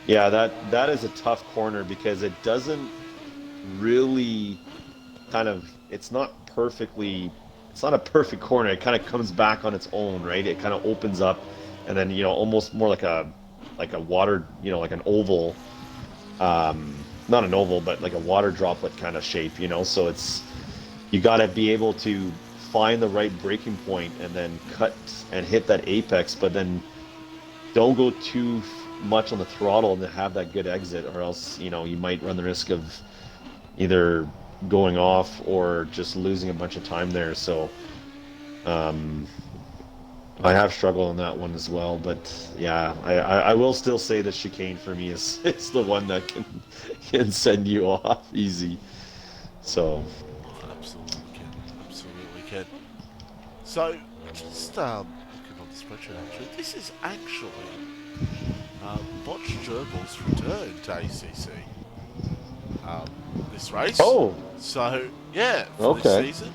yeah, that is a tough corner because it doesn't really kind of, it's not a perfect corner. It kind of comes back on its own, right? It kind of opens up, and then almost more like a water, like an oval, not an oval, but like a water droplet kind of shape, so you got to be able to find the right braking point and then cut and hit that apex, but then don't go too much on the throttle and have that good exit, or else you might run the risk of either going off or just losing a bunch of time there. So I have struggled on that one as well, but yeah, I will still say that chicane for me is it's the one that can send you off easy. So Absolutely can. So just looking on the spreadsheet, actually, this is actually Botched Gerbil's return to ACC. This race. oh, So yeah, for this okay. season.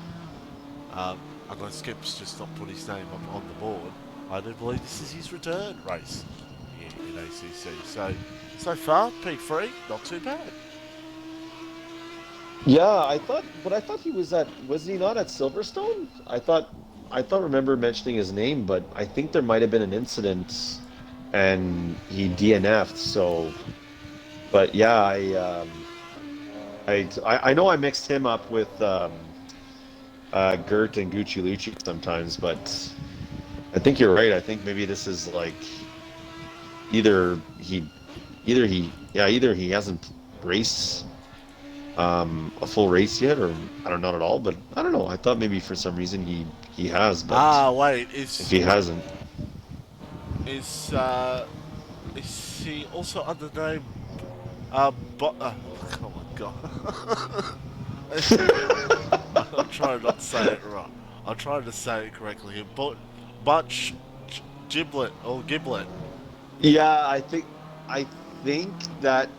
Unless Skip's just not put his name up on the board, I do believe this is his return race in ACC. So far, P3, not too bad. Yeah, I thought he was he not at Silverstone? Remember mentioning his name, but I think there might have been an incident and he DNF'd. So, but yeah, I know I mixed him up with Gert and Gucci Lucci sometimes, but I think you're right. I think maybe this is like either he hasn't raced a full race yet, or I don't know, not at all. But I don't know. I thought maybe for some reason he has, but Wait, if he hasn't, is he under the name oh my god. I'm trying not to say it right. I'm trying to say it correctly here. Butch Giblet or Giblet. yeah, I think that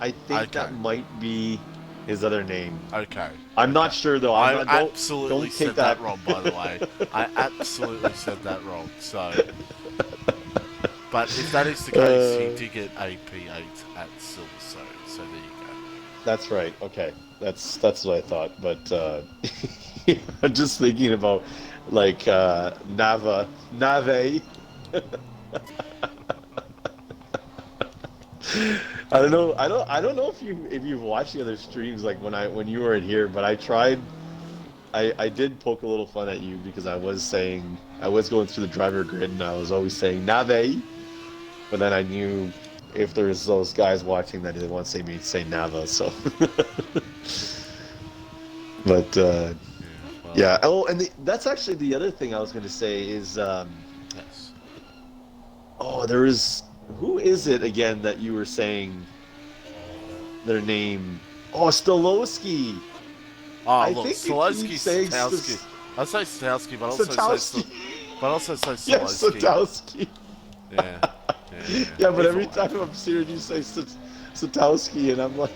Okay. that might be his other name. Okay. I'm not sure though. I don't absolutely take said that wrong, by the way. I absolutely said that wrong. So, but if that is the case, he did get a P8 at Silverstone. So there you go. That's right. Okay, that's what I thought. But I'm just thinking about like Nave. I don't know. I don't know if you've watched the other streams like when you weren't here, but I tried. I did poke a little fun at you because I was going through the driver grid and I was always saying Nave, but then I knew if there's those guys watching that they want to say Nava, so. But yeah. Oh, and that's actually the other thing I was going to say is Yes. oh, there is. Who is it again that you were saying their name? Oh, Stolowski. Oh, I look, think Stolowski, Stowski. I say Stowski, but also say Stolowski. Yes, Stolowski. Yeah. Yeah, but every time I'm hearing you say Stolowski, and I'm like,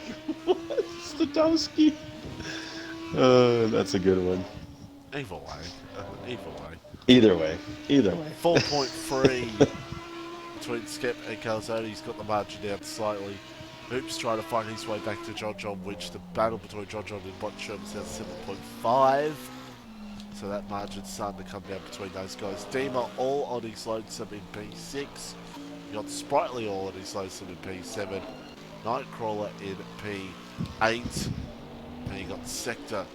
what? Stolowski? That's a good one. Either way. Either way. 4.3 between Skep and Calzone. He's got the margin down slightly. Hoops trying to find his way back to John, which the battle between John and Botchum is now 7.5. So that margin's starting to come down between those guys. Dima all on his load 7 P6. You got Sprightly all on his load 7 P7. Nightcrawler in P8. And you got Sector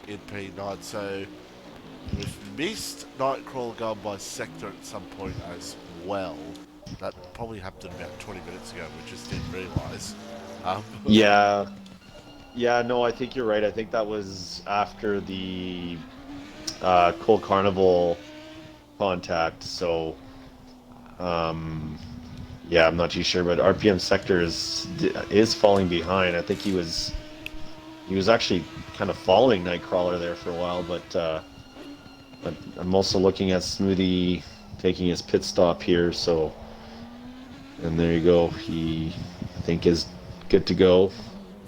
in P9. So we've missed Nightcrawler going by Sector at some point as well. That probably happened about 20 minutes ago. We just didn't realise. Yeah. Yeah, no, I think you're right. I think that was after the Coal Carnival contact. So, yeah, I'm not too sure, but RPM Sector is falling behind. I think he was actually kind of following Nightcrawler there for a while, but I'm also looking at Smoothie taking his pit stop here. So, and there you go. He, I think, is good to go.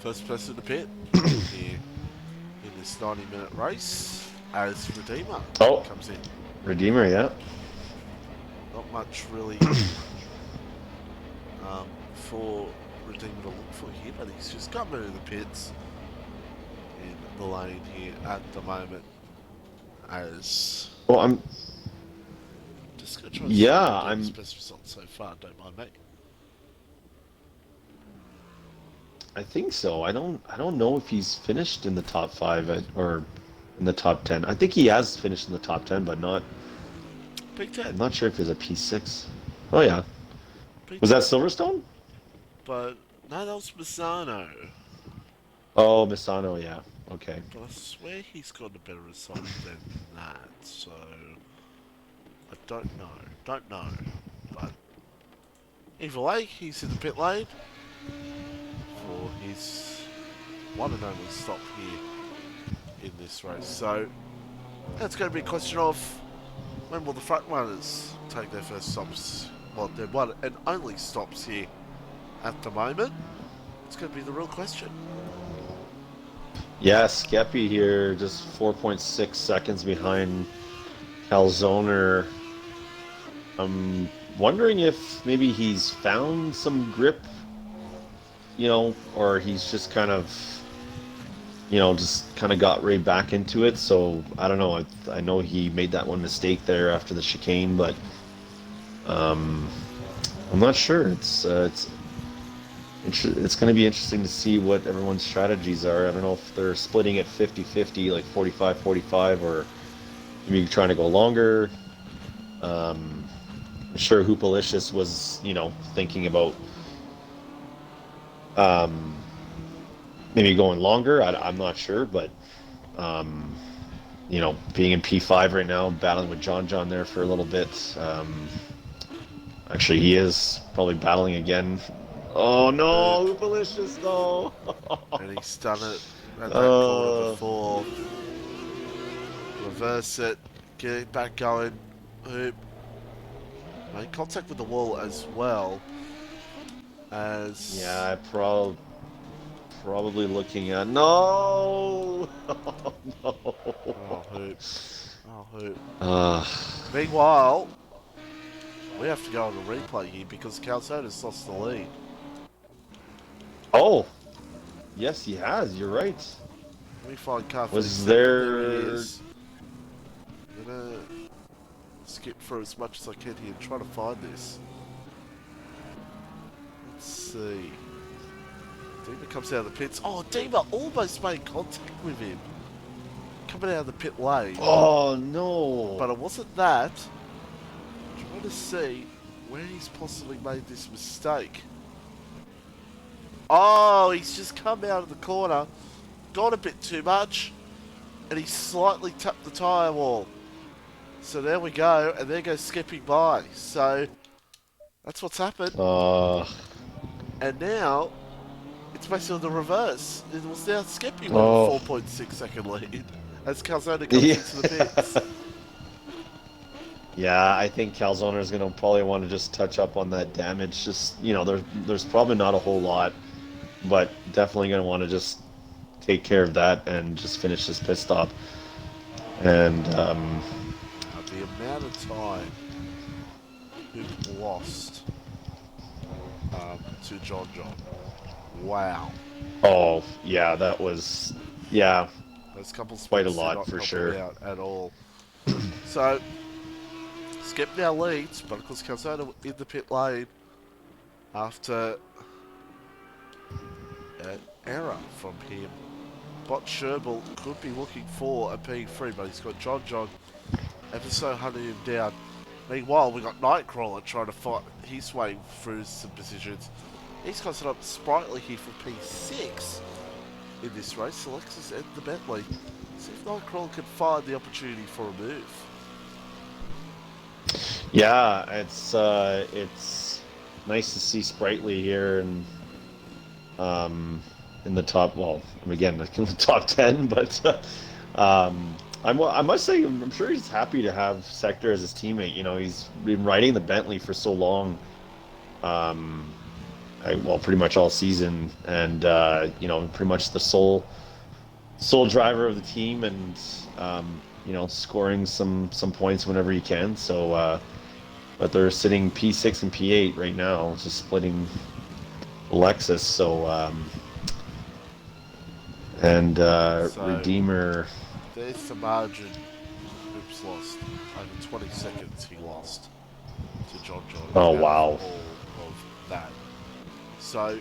First person to pit here in this 90-minute race as Redeemer comes in. Redeemer, yeah. Not much really for Redeemer to look for here, but he's just coming into the pits in the lane here at the moment. As I'm just gonna try to see Redeemer's best result so far. Don't mind me. I think so. I don't know if he's finished in the top 5 or in the top 10. I think he has finished in the top 10, but not P10. I'm not sure if he's a P6. Oh yeah. P10. Was that Silverstone? But no, that was Misano. Oh, Misano, yeah. Okay. But I swear he's got a better result than that, so I don't know. But either way, he's in the pit lane for his one and only stop here in this race. So that's going to be a question of when will the front runners take their first stops? Well, their one and only stops here at the moment. It's going to be the real question. Yeah, Skeppy here, just 4.6 seconds behind Calzoner. I'm wondering if maybe he's found some grip, or he's just kind of, got right back into it. So I don't know. I know he made that one mistake there after the chicane, but I'm not sure. It's going to be interesting to see what everyone's strategies are. I don't know if they're splitting it 50-50, like 45-45, or maybe trying to go longer. I'm sure Hoopalicious was, thinking about maybe going longer. I'm not sure, but being in P5 right now, battling with John there for a little bit. Actually, he is probably battling again. Oh no, Hoopalicious though. And he's done it at that corner before. Reverse it, get it back going. Hoop. Made contact with the wall as well. Yeah, probably looking at no. Oh, no. Oh Hoop. Oh Hoop. Meanwhile, we have to go on a replay here because Calzone's lost the lead. Oh, yes, he has. You're right. Let me find car. Was there? There he is. I'm gonna skip through as much as I can here and try to find this. Let's see. Dima comes out of the pits. Oh, Dima almost made contact with him. Coming out of the pit lane. Oh no! But it wasn't that. I'm trying to see where he's possibly made this mistake. Oh, he's just come out of the corner, got a bit too much, and he slightly tapped the tyre wall. So there we go, and there goes skipping by. So that's what's happened. And now it's basically the reverse. It was now skipping with a 4.6 second lead as Calzona comes into the pits. Yeah, I think Calzona is going to probably want to just touch up on that damage. Just, there's probably not a whole lot, but definitely going to want to just take care of that and just finish this pit stop. And the amount of time Hoop lost to John. Wow. Oh, yeah, that was, yeah, those couple quite a lot for sure. Out at all. So Skip now leads, but of course Calzona in the pit lane after an error from him. Bot Sherbel could be looking for a P3, but he's got John ever so hunting him down. Meanwhile, we got Nightcrawler trying to fight his way through some positions. He's got set up sprightly here for P6 in this race. Alexis and the Bentley. See if Nightcrawler can find the opportunity for a move. Yeah, it's nice to see Sprightly here and in the top. Well, again, in the top 10, but I must say I'm sure he's happy to have Sector as his teammate. He's been riding the Bentley for so long, well, pretty much all season, and you know, pretty much the sole driver of the team, and you know, scoring some points whenever he can. So, but they're sitting P6 and P8 right now, just splitting Lexus. So, and So Redeemer. there's the margin. Oops, lost. Over 20 seconds he lost to John Oh out of wow. all of that. So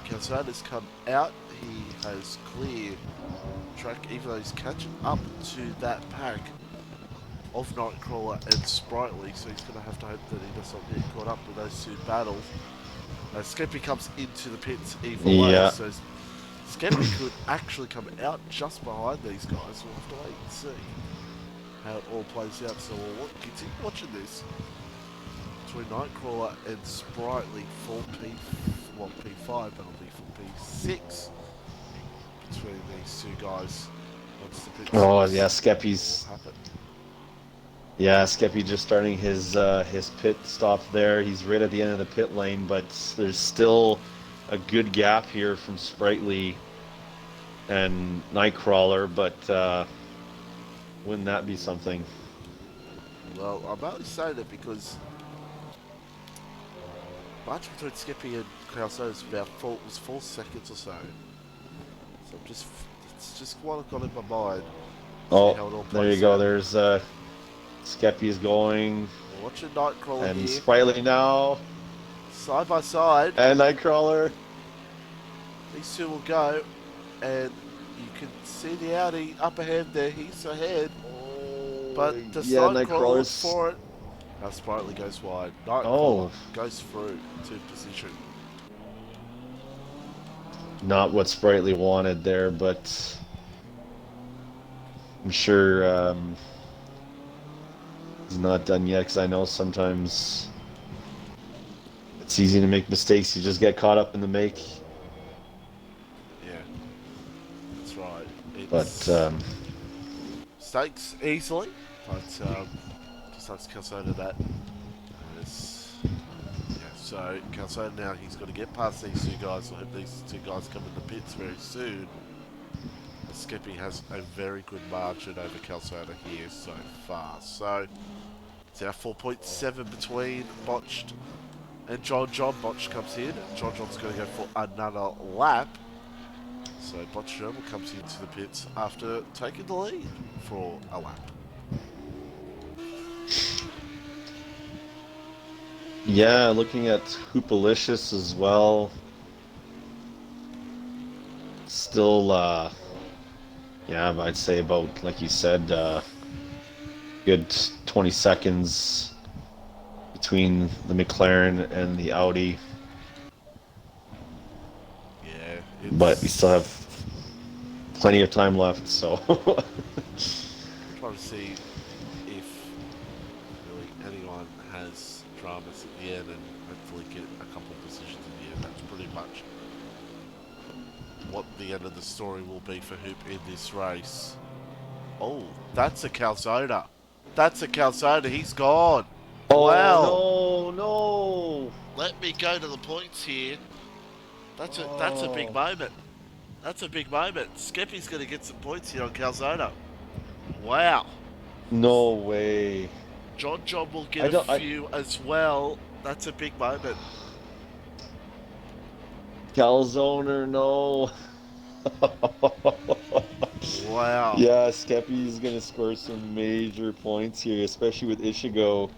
Calzade's come out. He has cleared track, even though he's catching up to that pack of Nightcrawler and Sprightly, so he's going to have to hope that he does not get caught up with those two battles. Skeppy comes into the pits either way, so Skeppy could actually come out just behind these guys. We'll have to wait and see how it all plays out. So we'll continue watching this between Nightcrawler and Sprightly for P5 penalty for P6 between these two guys. Once the pits Oh yeah, Skeppy's. happen. Yeah, Skeppy just starting his pit stop there. He's right at the end of the pit lane, but there's still a good gap here from Sprightly and Nightcrawler, but wouldn't that be something? Well, I'm only saying it because much between Skippy and Calzone is about 4 seconds or so. So it's just what I've got in my mind. Oh, how it all there you plays go. out. There's Skeppy's going. We're watching Nightcrawler And here. Sprightly now. Side by side. And Nightcrawler. These two will go. And you can see the Audi up ahead there. He's ahead. But does Nightcrawler look for it? Now Sprightly goes wide. Nightcrawler goes through to position. Not what Sprightly wanted there, but I'm sure he's not done yet, because I know sometimes it's easy to make mistakes. You just get caught up in the make. Yeah, that's right. But mistakes easily, but just like Calzone that. So Calzone now, he's got to get past these two guys. I hope these two guys come in the pits very soon. Skeppy has a very good margin over Calzone here so far. So it's our 4.7 between Botched and John. Botched comes in. John's going to go for another lap. So Botched comes into the pits after taking the lead for a lap. yeah, looking at Hoopalicious as well. Still, yeah, I'd say about, like you said, good 20 seconds between the McLaren and the Audi. Yeah, but we still have plenty of time left, so. Trying to see if really anyone has dramas at the end and hopefully get a couple of positions in the end. That's pretty much what the end of the story will be for Hoop in this race. Oh, that's a Calzone. That's a Calzone. He's gone. Oh, wow. No. Let me go to the points here. That's a big moment. That's a big moment. Skeppy's going to get some points here on Calzone. Wow. No way. John will get a few as well. That's a big moment. Calzone, no. Wow. Yeah, Skeppy's going to score some major points here, especially with Ishigo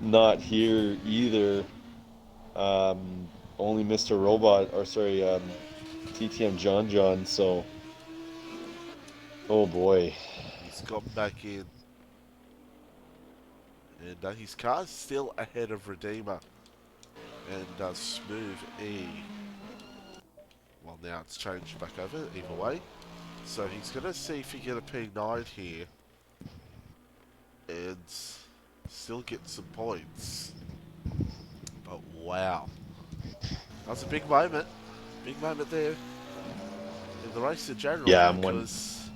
not here either. Only Mr. Robot, or sorry, TTM John, so. Oh boy. He's got back in. And his car's still ahead of Redeemer. And Smooth E. Well, now it's changed back over, either way. So he's going to see if he can get a P9 here. And still get some points. But wow. That's a big moment. Big moment there. In the race in general. Yeah, because,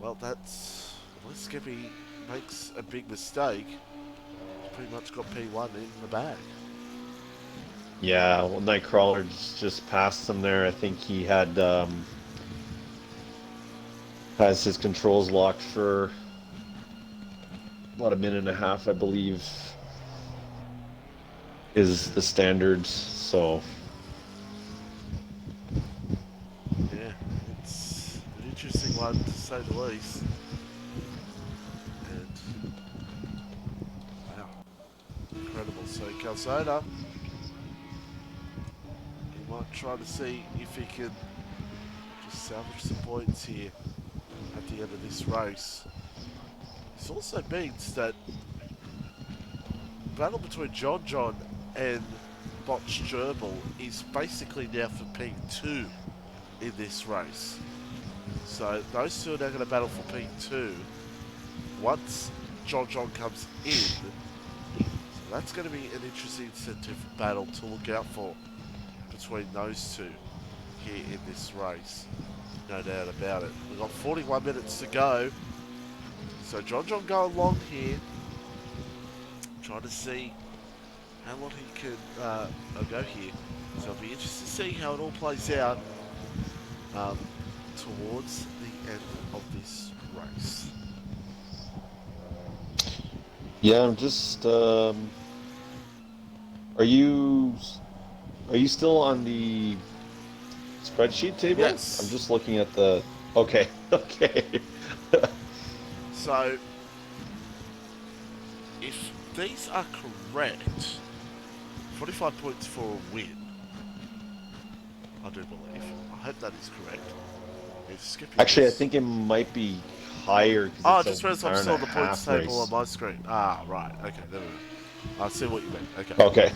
well, that's... Unless Skippy makes a big mistake, he's pretty much got P1 in the bag. Yeah, well, Nightcrawler just passed him there. I think he had has his controls locked for about a minute and a half, I believe, is the standard. So Yeah, it's an interesting one to say the least. And wow, incredible. So Calzona, he might try to see if he can just salvage some points here at the end of this race. This also means that the battle between John and Botch Gerbil is basically now for P2 in this race. So those two are now going to battle for P2 once John comes in. So that's going to be an interesting incentive battle to look out for between those two here in this race. No doubt about it. We've got 41 minutes to go. So John going long here. Trying to see how long he can go here. So it'll be interesting to see how it all plays out towards the end of this race. yeah, I'm just. Are you still on the spreadsheet table? Yes. I'm just looking at the. Okay, okay. So if these are correct, 45 points for a win. I do believe. I hope that is correct. If skipping Actually, I this... think it might be higher Oh, I because just realised I saw the points table on my screen. Ah, right. Okay, there we go. I see what you meant. Okay. Okay.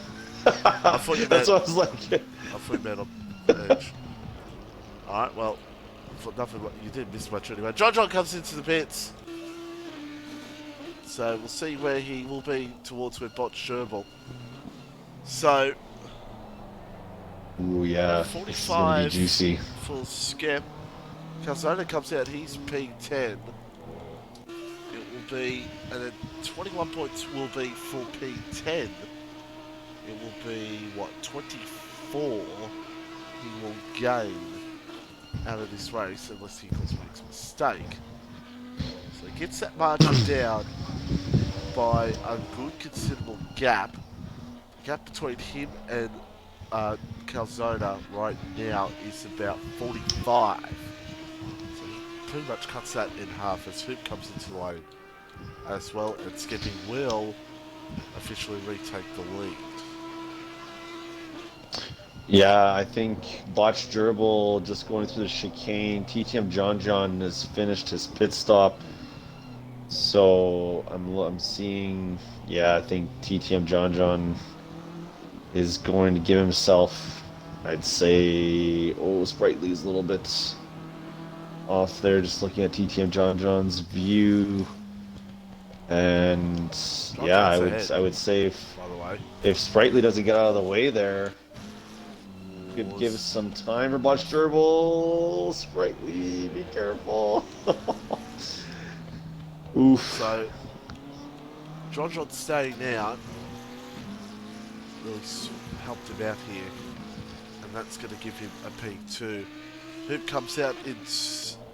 I thought you That's meant... what I was like. I thought you meant on the edge. Alright, well, for nothing, you didn't miss much anyway. John comes into the pits. So we'll see where he will be towards with Botch Gerbil. So, Ooh, yeah. This is gonna be 45 juicy. for Skip. Calzona comes out, he's P10. It will be, and then 21 points will be for P10. It will be, what, 24 he will gain out of this race, unless he makes a mistake. So he gets that margin down by a good considerable gap. The gap between him and Calzona right now is about 45. So he pretty much cuts that in half as Hoop comes into the lane as well, and Skipping will officially retake the lead. Yeah, I think Botch Gerbil just going through the chicane. TTM John has finished his pit stop. So I'm seeing, yeah, I think TTM John is going to give himself, I'd say, Sprightly's a little bit off there, just looking at TTM John's view. And yeah, I would say if Sprightly doesn't get out of the way there, could give some time for Botch Gerbil. Sprightly, be careful. Oof. So, John staying out really helped him out here, and that's going to give him a P2. Hoop comes out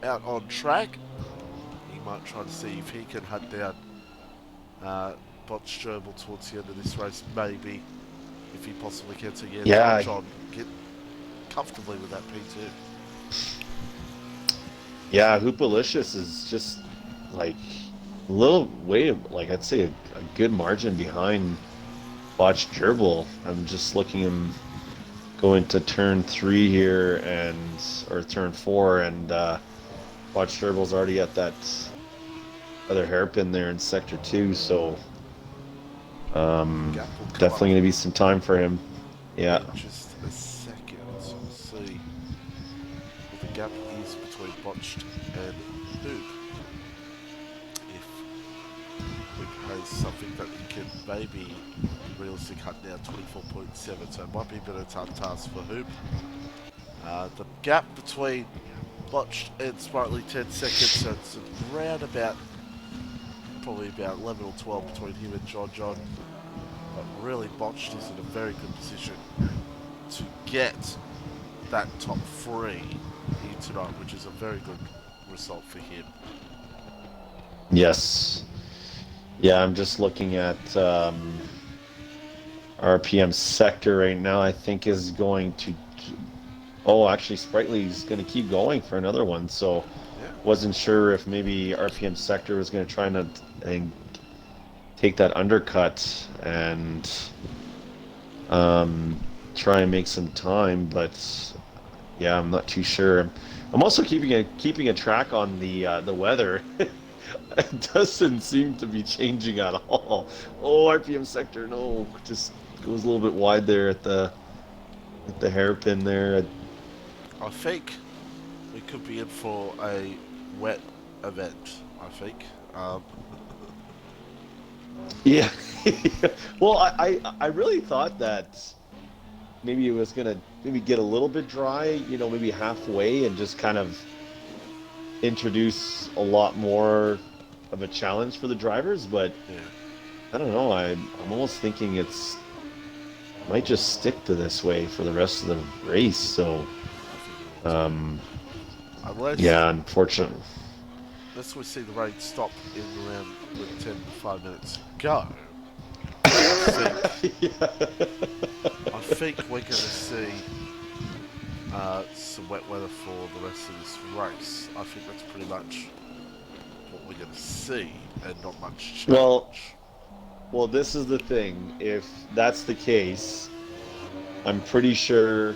on track. He might try to see if he can hunt down Botch Gerbil towards the end of this race, maybe, if he possibly can. So yeah, John get comfortably with that P2. Yeah, Hoopalicious is just like a little way, like I'd say a good margin behind Botch Gerbil. I'm just looking him going to turn 3 here or turn 4, and Botch Gerbil's already at that other hairpin there in sector 2, so definitely going to be some time for him. Yeah. Just a second, so we'll see what the gap is between Botched and Hoop. If Hoop has something that he can maybe realistic hunt now, 24.7, so it might be a bit of a tough task for Hoop. The gap between Botched and Sprightly 10 seconds, so it's around about, probably about 11 or 12 between him and John. But really, Botched is in a very good position to get that top 3 here tonight, which is a very good result for him. Yes. Yeah, I'm just looking at RPM sector right now. I think is going to. Oh, actually, Sprightly's going to keep going for another one. So, Yeah. wasn't sure if maybe RPM sector was going to try and take that undercut and try and make some time, but yeah, I'm not too sure. I'm also keeping a track on the weather. It doesn't seem to be changing at all. Oh, RPM sector, no, just goes a little bit wide there at the hairpin there. I think we could be in for a wet event, I think. Yeah. Well, I really thought that maybe it was gonna maybe get a little bit dry, maybe halfway, and just kind of introduce a lot more of a challenge for the drivers. But Yeah. I don't know. I'm almost thinking it's might just stick to this way for the rest of the race. So, Unless yeah, unfortunately. we see the rain stop in around with 5 minutes go. I think we're going to see some wet weather for the rest of this race. I think that's pretty much what we're going to see, and not much change. Well, this is the thing. If that's the case, I'm pretty sure.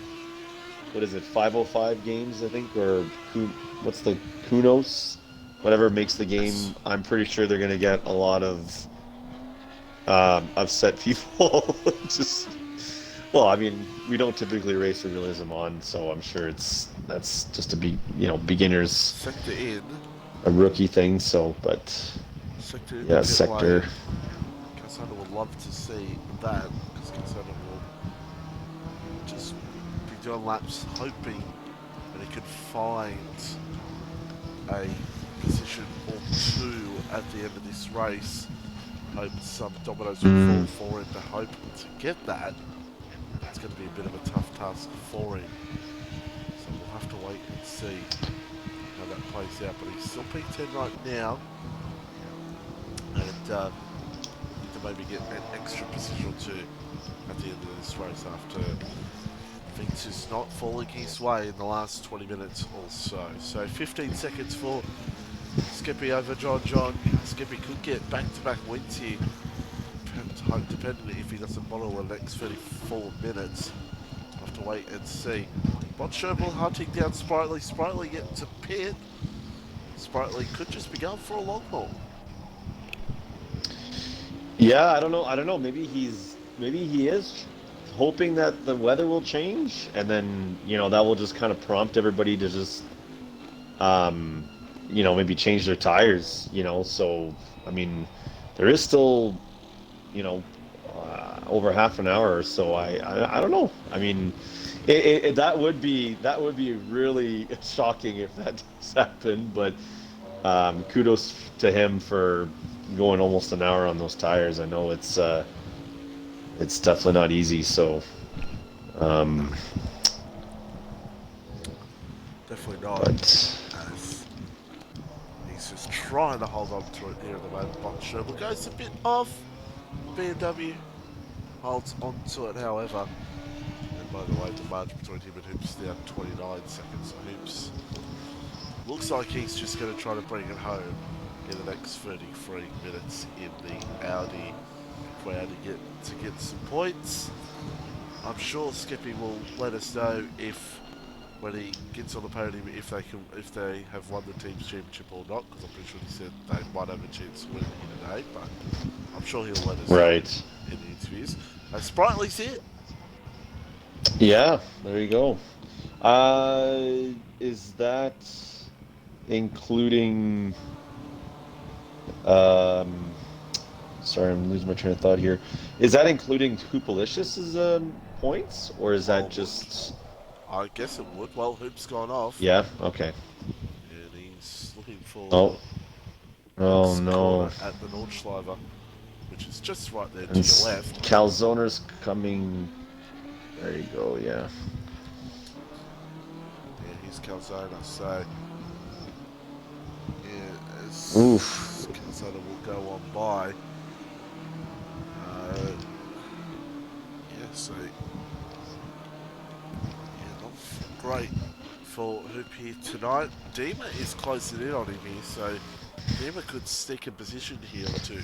What is it? 505 games, I think, or what's the Kunos? Whatever makes the game. Yes. I'm pretty sure they're going to get a lot of upset people. Well, I mean, we don't typically race the realism on, so I'm sure that's just a beginners Sector in. A rookie thing. So, but sector in yeah, sector. Cassandra would love to see that, because Cassandra will just be doing laps hoping that he could find a position or 2 at the end of this race. Hope some dominoes will fall for him to hope to get that. It's going to be a bit of a tough task for him. So we'll have to wait and see how that plays out. But he's still P10 right now. And need to maybe get an extra position or 2 at the end of this race after things just not falling his way in the last 20 minutes or so. So 15 seconds for Skippy over John. Skippy could get back-to-back wins here, depending if he doesn't bottle the next 34 minutes. We'll have to wait and see. Botcherble hunting down Sprightly. Sprightly getting to pit. Sprightly could just be going for a long haul. Yeah, I don't know. Maybe he is hoping that the weather will change, and then that will just kind of prompt everybody to just maybe change their tires. So I mean, there is still over half an hour or so. I don't know. I mean, that would be really shocking if that does happen. But kudos to him for going almost an hour on those tires. I know it's definitely not easy. So definitely not. But he's just trying to hold on to it there at the moment. Botcherble goes a bit off. BMW holds onto it, however. And by the way, the margin between him and Hoops is now 29 seconds. So Hoops looks like he's just going to try to bring it home in the next 33 minutes in the Audi crowd to get some points. I'm sure Skippy will let us know when he gets on the podium if they have won the team's championship or not, because I'm pretty sure he said they might have a chance to win it here today, but I'm sure he'll let us know in the interviews. Sprightly's here. Yeah, there you go. Is that including sorry, I'm losing my train of thought here. Is that including Hoopalicious' points, or is that just... I guess it would. Well, Hoop's gone off. Yeah, okay. And he's looking for... Oh no. At the Nordschleifer, which is just right there to And your left. Calzoner's coming There you go, yeah. Yeah, here's Calzona, so yeah, Oof. as Calzona will go on by. Yeah, so yeah, not great for Hoop here tonight. Dima is closing in on him here, so Dima could stick a position here or two.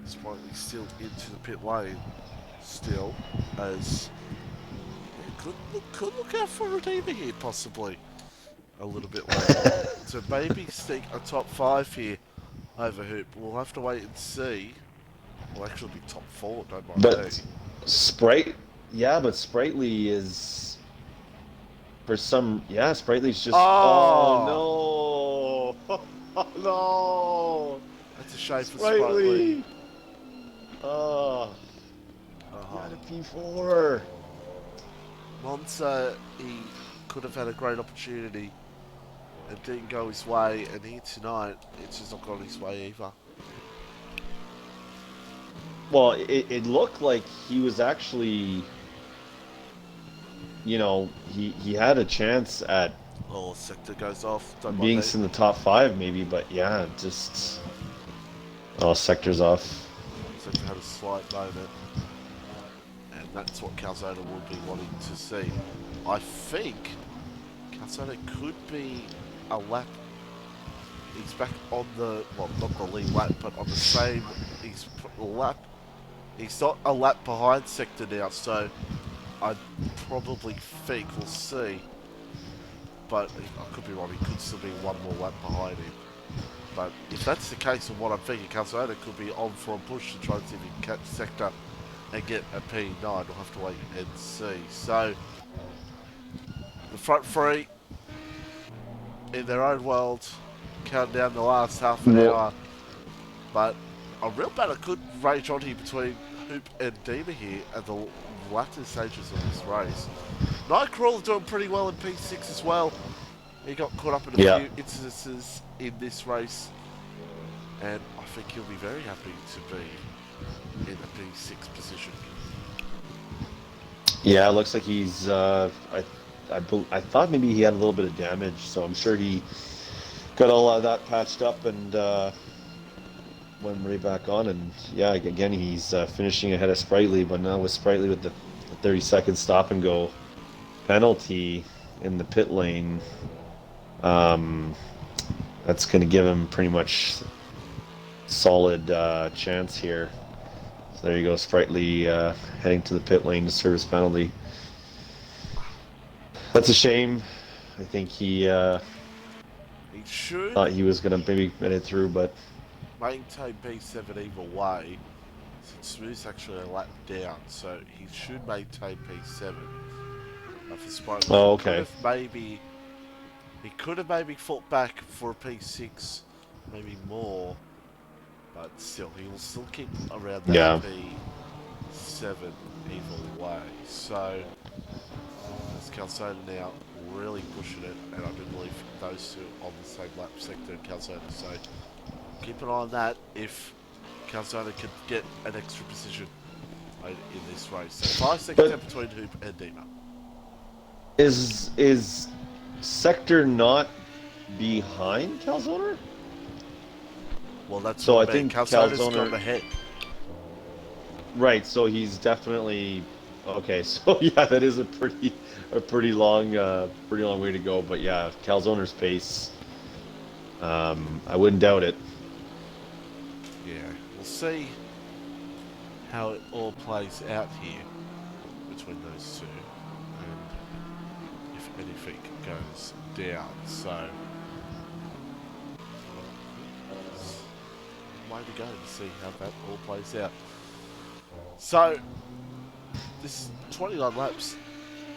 Despite he's still into the pit lane, still as yeah, could look out for Redeemer here possibly a little bit later. So maybe sneak a top 5 here over Hoop. We'll have to wait and see. Will actually be top 4, don't mind me. But but Sprightly is Sprightly's just Oh, no. Oh no. that's a shame for Sprightly. Sprightly. Oh. He had a P4. Monza, he could have had a great opportunity. It didn't go his way, and here tonight, it's just not gone his way either. Well, it looked like he was actually, he had a chance at Oh, sector goes off. Don't being mind in the top 5 maybe, but yeah, just sector's off. Sector had a slight moment, and that's what Calzona would be wanting to see. I think Calzona could be a lap. He's back on the, well, not the lead lap, but on the same lap. He's not a lap behind Sector now, so I probably think we'll see. But I could be wrong, he could still be one more lap behind him. But if that's the case of what I'm thinking, Calzona could be on for a push to try and see if he can catch Sector and get a P9. We'll have to wait and see. So, the front three, in their own world, count down the last half an hour. But a real battle could rage on here between Hoop and Dima here at the latter stages of this race. Nightcrawler doing pretty well in P6 as well. He got caught up in a few incidences in this race, and I think he'll be very happy to be in the P6 position. Yeah, it looks like he's. I thought maybe he had a little bit of damage, so I'm sure he got all of that patched up and went right back on. And yeah, again, he's finishing ahead of Sprightly, but now with Sprightly with the 30-second stop and go penalty in the pit lane, that's going to give him pretty much solid chance here. So there you go, Sprightly heading to the pit lane to serve his penalty. That's a shame. I think he should thought he was going to maybe get it through, but maintain P7 either way, since Smooth's actually a lap down, so he should maintain P7. For Sprightly, oh, okay. He could have maybe fought back for a P6, maybe more, but still, he will still keep around that P7 either way. So, as Calzona now really pushing it, and I do believe those two on the same lap, Sector and Calzona. So, keep an eye on that if Calzona could get an extra position in this race. So 5 seconds out between Hoop and Dima. Is Sector not behind Calzona? Well, that's so. what I think Calzona's Calzona gone ahead. Right. So he's definitely okay. So yeah, that is a pretty long way to go. But yeah, Calzona's pace, I wouldn't doubt it. Yeah, we'll see how it all plays out here between those two, and if anything goes down. So, way to go to see how that all plays out. So, this is 29 laps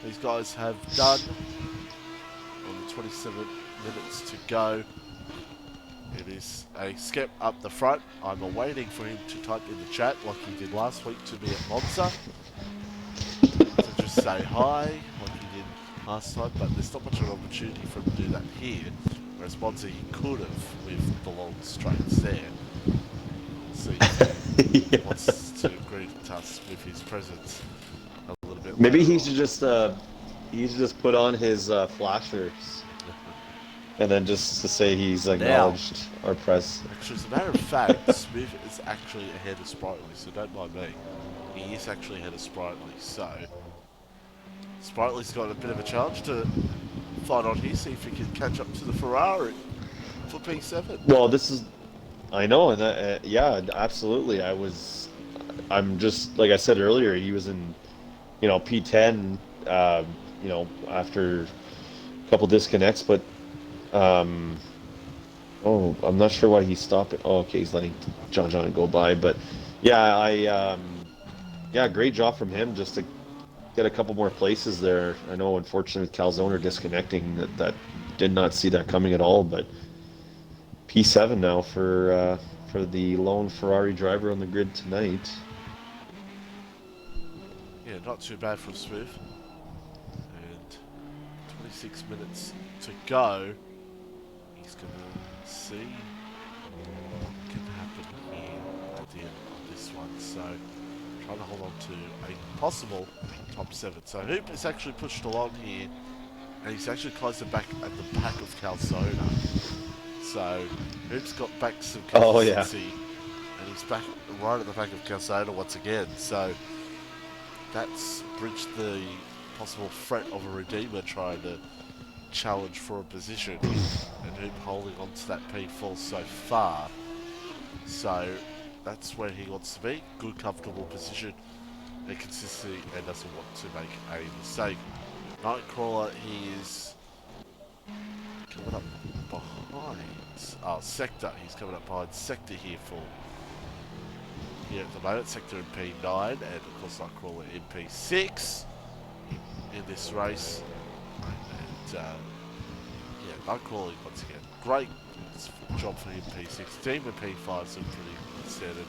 these guys have done on the 27 minutes to go. It is a skip up the front. I'm awaiting for him to type in the chat like he did last week to me at Monza. To just say hi like he did last time, but there's not much of an opportunity for him to do that here. Whereas Monza he could have with the long straights there. We'll see if he wants to greet us with his presence a little bit Maybe he should just put on his flashers and then just to say he's acknowledged our press. Actually, as a matter of fact, Smith is actually ahead of Sprightly, so don't mind me. He is actually ahead of Sprightly, so Sprightly's got a bit of a challenge to fight on here, see if he can catch up to the Ferrari for P7. Well, I know, and yeah, absolutely. I'm just like I said earlier. He was in, P10. After a couple disconnects, but I'm not sure why he stopped it. Oh, okay, he's letting John go by, but yeah, great job from him just to get a couple more places there. I know, unfortunately, with Calzone disconnecting, that did not see that coming at all, but P7 now for the lone Ferrari driver on the grid tonight. Yeah, not too bad from Smith. And 26 minutes to go. He's going to see what can happen here at the end of this one. So, trying to hold on to a possible top 7. So, Hoop is actually pushed along here. And he's actually closer back at the back of Calzona. So, Hoop's got back some consistency. Oh, yeah. And he's back right at the back of Calzona once again. So, that's bridged the possible threat of a Redeemer trying to challenge for a position. And Hoop holding on to that P4 so far. So, that's where he wants to be. Good, comfortable position. And consistency, and doesn't want to make a mistake. Nightcrawler, he is coming up behind Sector. He's coming up behind Sector here for here at the moment. Sector in P9, and of course Nightcrawler in P6 in this race. And yeah, Nightcrawler once again, great job for him. P6 team and P5, some pretty standard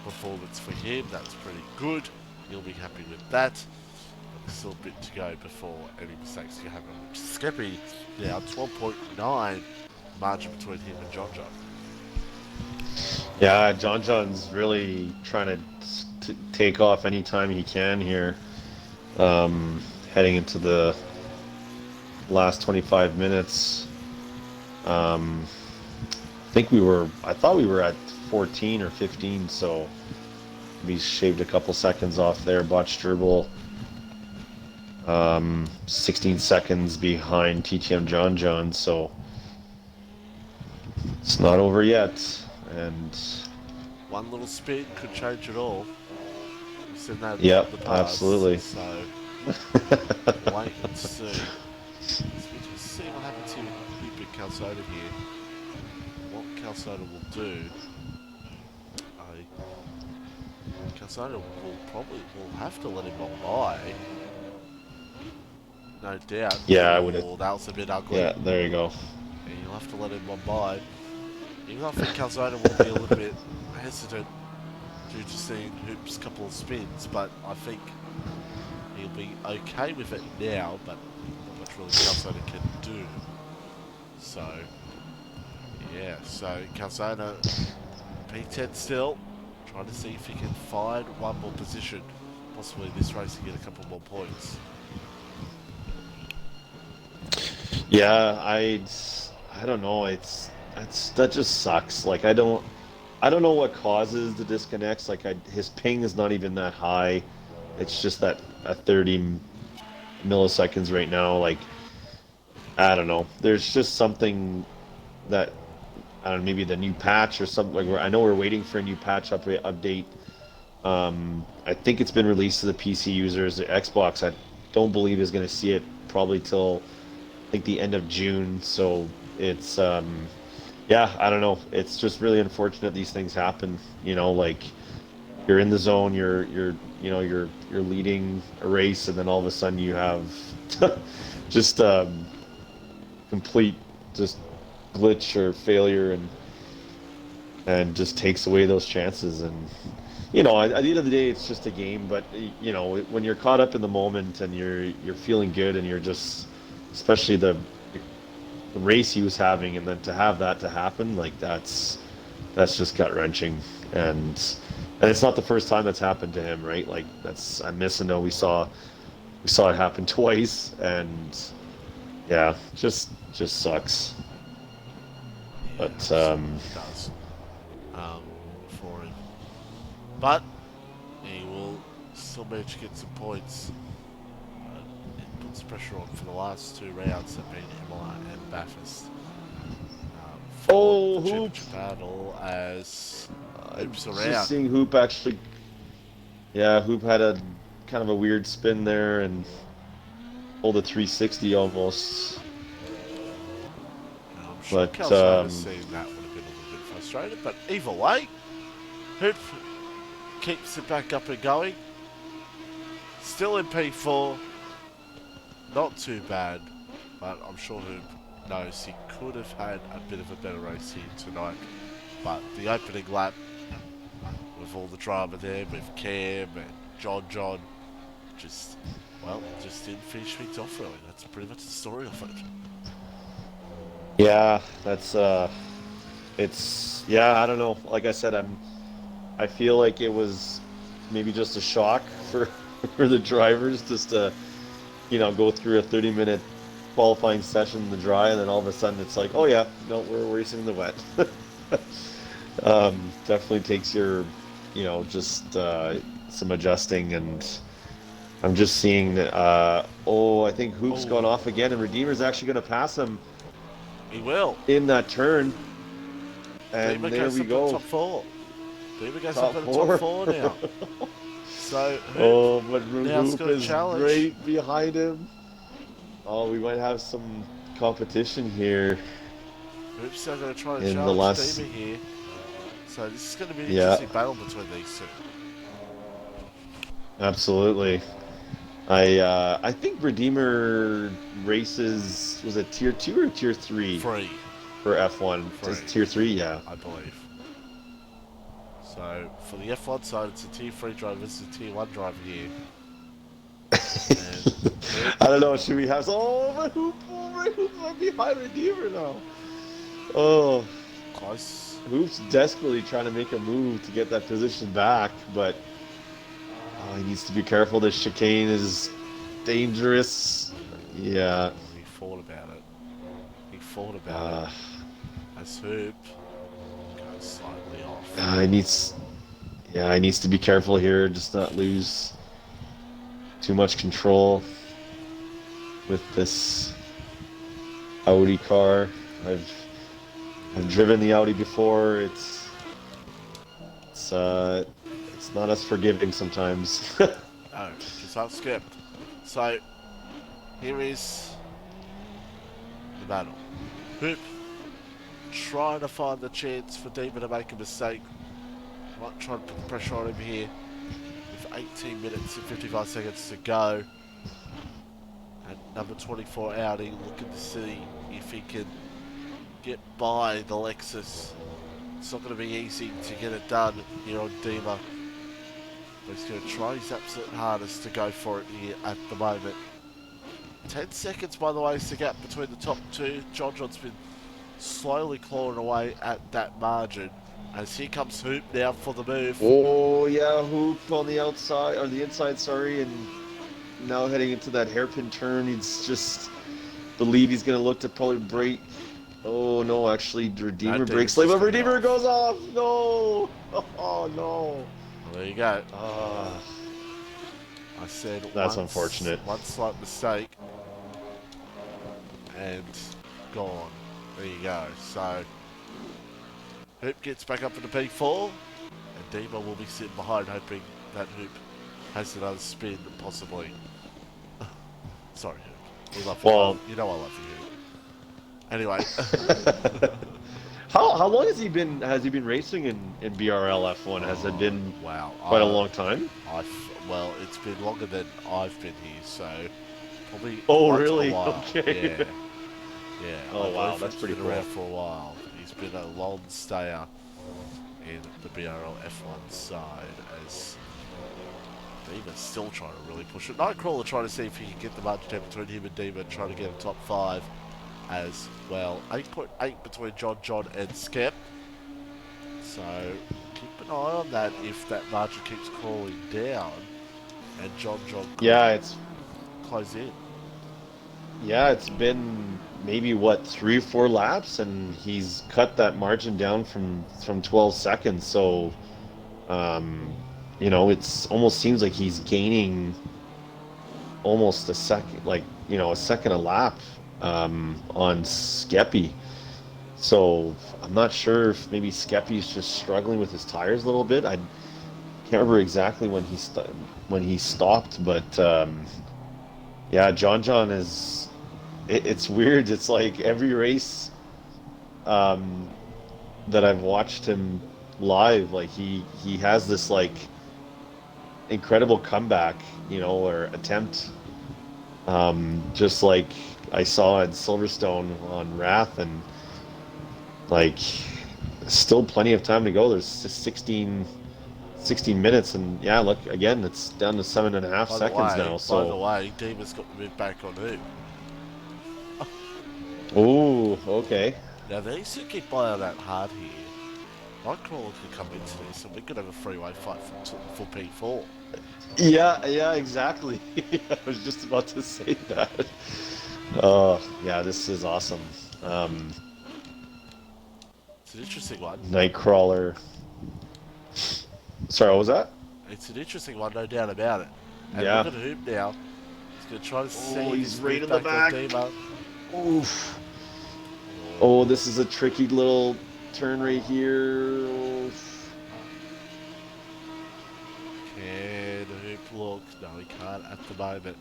performance for him. That's pretty good. He'll be happy with that. Still a bit to go before any mistakes can happen. Skeppy now 12.9 margin between him and John. Yeah, John's really trying to take off anytime he can here. Heading into the last 25 minutes. I thought we were at 14 or 15, so we shaved a couple seconds off there. Botched Gerbil. 16 seconds behind TTM John, so it's not over yet. And one little spin could change it all. We've seen that yep, in the past, absolutely. So wait and see. Let's just see what happens here with Hoop and Calzona here. What Calzona will do. Calzona will have to let him on by. No doubt. Yeah, I would have. That was a bit ugly. Yeah, there you go. Yeah, you'll have to let him on by. Even though I think Calzona will be a little bit hesitant due to seeing Hoop's couple of spins, but I think he'll be okay with it now, but not much really Calzona can do. So, yeah, so Calzona P10 still, trying to see if he can find one more position, possibly this race, and get a couple more points. Yeah, I don't know. That just sucks. Like I don't know what causes the disconnects. Like his ping is not even that high. It's just that at 30 milliseconds right now. Like I don't know. There's just something that I don't know. Maybe the new patch or something. Like I know we're waiting for a new patch update. I think it's been released to the PC users. The Xbox, I don't believe is going to see it probably till I think the end of June. So it's yeah, I don't know. It's just really unfortunate these things happen. Like you're in the zone, you're leading a race, and then all of a sudden you have just complete just glitch or failure, and just takes away those chances. And at the end of the day, it's just a game. But when you're caught up in the moment and you're feeling good, and you're just, especially the race he was having, and then to have that to happen, like that's just gut-wrenching. And it's not the first time that's happened to him, right? Like I know we saw we saw it happen twice, and yeah, just sucks. Yeah, But it does. For him. But he will still manage to get some points. It puts pressure on for the last 2 rounds that have been Emma and Bathurst. For oh, the Hoop! championship battle as Hoop's Just around. seeing Hoop actually. Yeah, Hoop had a kind of a weird spin there and pulled a 360 almost. I'm sure Calzona's seen that would have been a little bit frustrated, but either way, Hoop keeps it back up and going. Still in P4, not too bad, but I'm sure Hoop knows he could have had a bit of a better race here tonight. But the opening lap, with all the drama there, with Cam and John, just didn't finish things off really. That's pretty much the story of it. Yeah, that's yeah, I don't know. Like I said, I feel like it was maybe just a shock for for the drivers just to, go through a 30-minute qualifying session in the dry, and then all of a sudden it's like, oh yeah, no, we're racing in the wet. Definitely takes your, just some adjusting, and I'm just seeing that. I think Hoop's gone off again, and Redeemer's actually going to pass him. He will In that turn. And Deemer there we go. Top 4. Deemer goes Top up in the four. top 4 now. So but Hoop is right behind him. Oh, we might have some competition here. Hoop's still going to try to challenge Deemer here. So this is going to be an interesting battle between these two. Absolutely. I think Redeemer races, was it tier 2 or tier 3? 3. For F1. Just tier 3, yeah. I believe. So for the F1 side, it's a tier 3 driver, this is a tier 1 driver here. I don't know, should we have but Hoop right behind Redeemer now. Oh. Close. Hoop's desperately trying to make a move to get that position back, but he needs to be careful. This chicane is dangerous. Yeah. He thought about it. It. As Hoop goes slightly off. He needs to be careful here, just not lose too much control with this Audi car. I've driven the Audi before. It's not as forgiving sometimes. No, just outskipped. So here is the battle. Hoop trying to find the chance for Deemer to make a mistake. Might try to put the pressure on him here with 18 minutes and 55 seconds to go. And number 24 Audi looking to see if he can get by the Lexus. It's not going to be easy to get it done here on Deemer. But he's going to try his absolute hardest to go for it here at the moment. 10 seconds, by the way, is the gap between the top two. John's been slowly clawing away at that margin. As here comes Hoop now for the move. Oh, yeah, Hoop on the outside, or the inside, sorry, and now heading into that hairpin turn. He's just believe he's going to look to probably break. Oh, no, actually, Redeemer breaks late, but Redeemer goes off. No. Oh, no. Well, there you go. I said that's unfortunate. One slight mistake. And gone. There you go. So Hoop gets back up into P4, and Deemer will be sitting behind, hoping that Hoop has another spin, possibly. Sorry, Hoop. We love you. Well, you know I love you, Hoop. Anyway. How long has he been racing in BRL F1? Has it been quite a long time? Well, it's been longer than I've been here, so probably. Oh, really? A while. Okay. Yeah. Oh, wow, that's pretty cool. Around for a while. He's been a long stayer in the BRL F1 side, as Deemer's still trying to really push it. Nightcrawler trying to see if he can get the margin between him and Deemer, trying to get a top 5 as well. 8.8 between John and Skep. So keep an eye on that if that margin keeps crawling down. And John. Yeah, it's close in. Yeah, it's been maybe what 3 or 4 laps, and he's cut that margin down from 12 seconds. So, it's almost seems like he's gaining almost a second, like a second a lap on Skeppy. So I'm not sure if maybe Skeppy's just struggling with his tires a little bit. I can't remember exactly when he stopped, but yeah, John is. It's weird. It's like every race that I've watched him live, like he has this like incredible comeback, or attempt. Just like I saw at Silverstone on Wrath, and like still plenty of time to go. There's just 16 minutes, and yeah, look again, it's down to 7.5 seconds now. So by the way, Dima's got to move back on Hoop. Oh, okay. Now these two keep playing that hard here. Nightcrawler could come into this, and we could have a freeway fight for P4. Yeah, exactly. I was just about to say that. Oh, yeah, this is awesome. It's an interesting one. Nightcrawler. Sorry, what was that? It's an interesting one, no doubt about it. And yeah. Look at Hoop now. He's going to try to see. He's right in the back. Dima. Oof. Oh, this is a tricky little turn right here. Oof. Can Hoop look? No, he can't at the moment.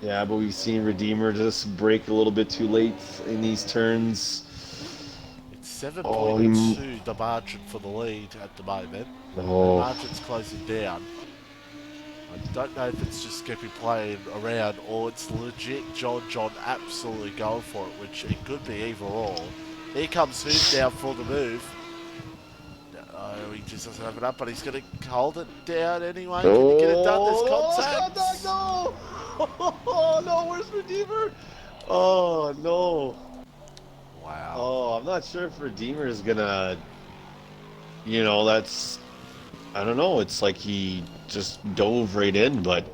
Yeah, but we've seen Redeemer just break a little bit too late in these turns. It's 7.2 the margin for the lead at the moment. The margin's closing down. I don't know if it's just Skeppy playing around or it's legit John absolutely going for it, which it could be either or. Here comes Hoop now for the move. No, he just doesn't have it up, but he's going to hold it down anyway. Can he get it done? There's contact. No! Oh, no, where's Redeemer? Oh, no. Wow. Oh, I'm not sure if Redeemer is going to, that's, I don't know. It's like he just dove right in, but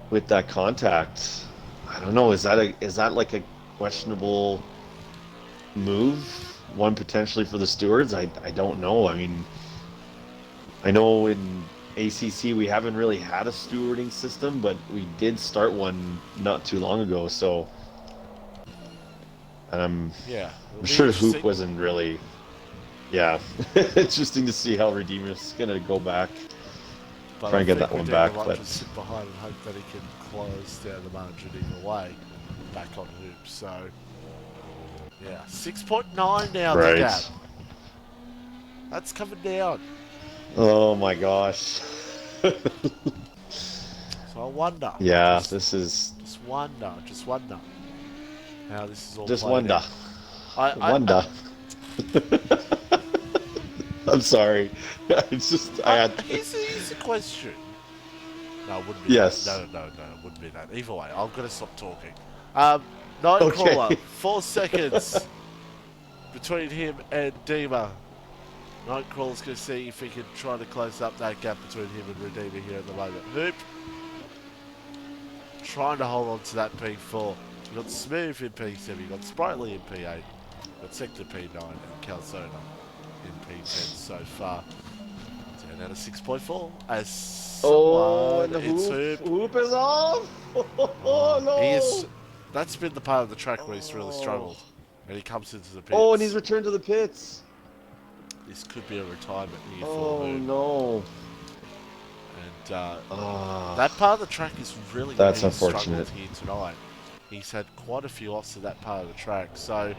with that contact, I don't know. Is that like a questionable move? One potentially for the stewards? I don't know. I mean, I know in ACC we haven't really had a stewarding system, but we did start one not too long ago. So, I'm sure Hoop wasn't really. Yeah, interesting to see how Redeemer's gonna go back, try and get that one back. But just sit behind and hope that he can close down the margin either way, back on Hoop. So yeah, 6.9 now. Right. The gap. That's coming down. Oh my gosh. So I wonder. Yeah, this is. Just wonder how this is all. Just wonder. I wonder. I'm sorry. It's just I had. Here's a question. No, it wouldn't be. Yes. That. No, it wouldn't be that. Either way, I'm gonna stop talking. Nightcrawler, Okay. 4 seconds between him and Dima. Nightcrawler's gonna see if he can try to close up that gap between him and Redeemer here at the moment. Hoop trying to hold on to that P4. You got Smooth in P7, you got Sprightly in P8, you got Sector P9 and Calzona in P10 so far. Down out of 6.4 as someone, it's Hoop is off. Oh no! That's been the part of the track where he's really struggled, and he comes into the pits. Oh, and he's returned to the pits. This could be a retirement here for Hoop. No! And that part of the track is really that's really unfortunate here tonight. He's had quite a few offs to that part of the track, so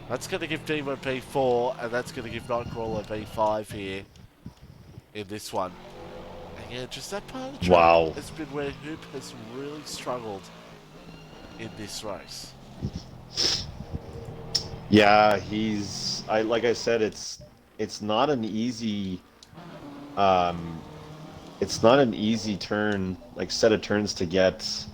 that's going to give Demo P4, and that's going to give Nightcrawler P5 here in this one. And yeah, just that part of the track has been where Hoop has really struggled in this race. Yeah, like I said, it's not an easy turn, like set of turns to get.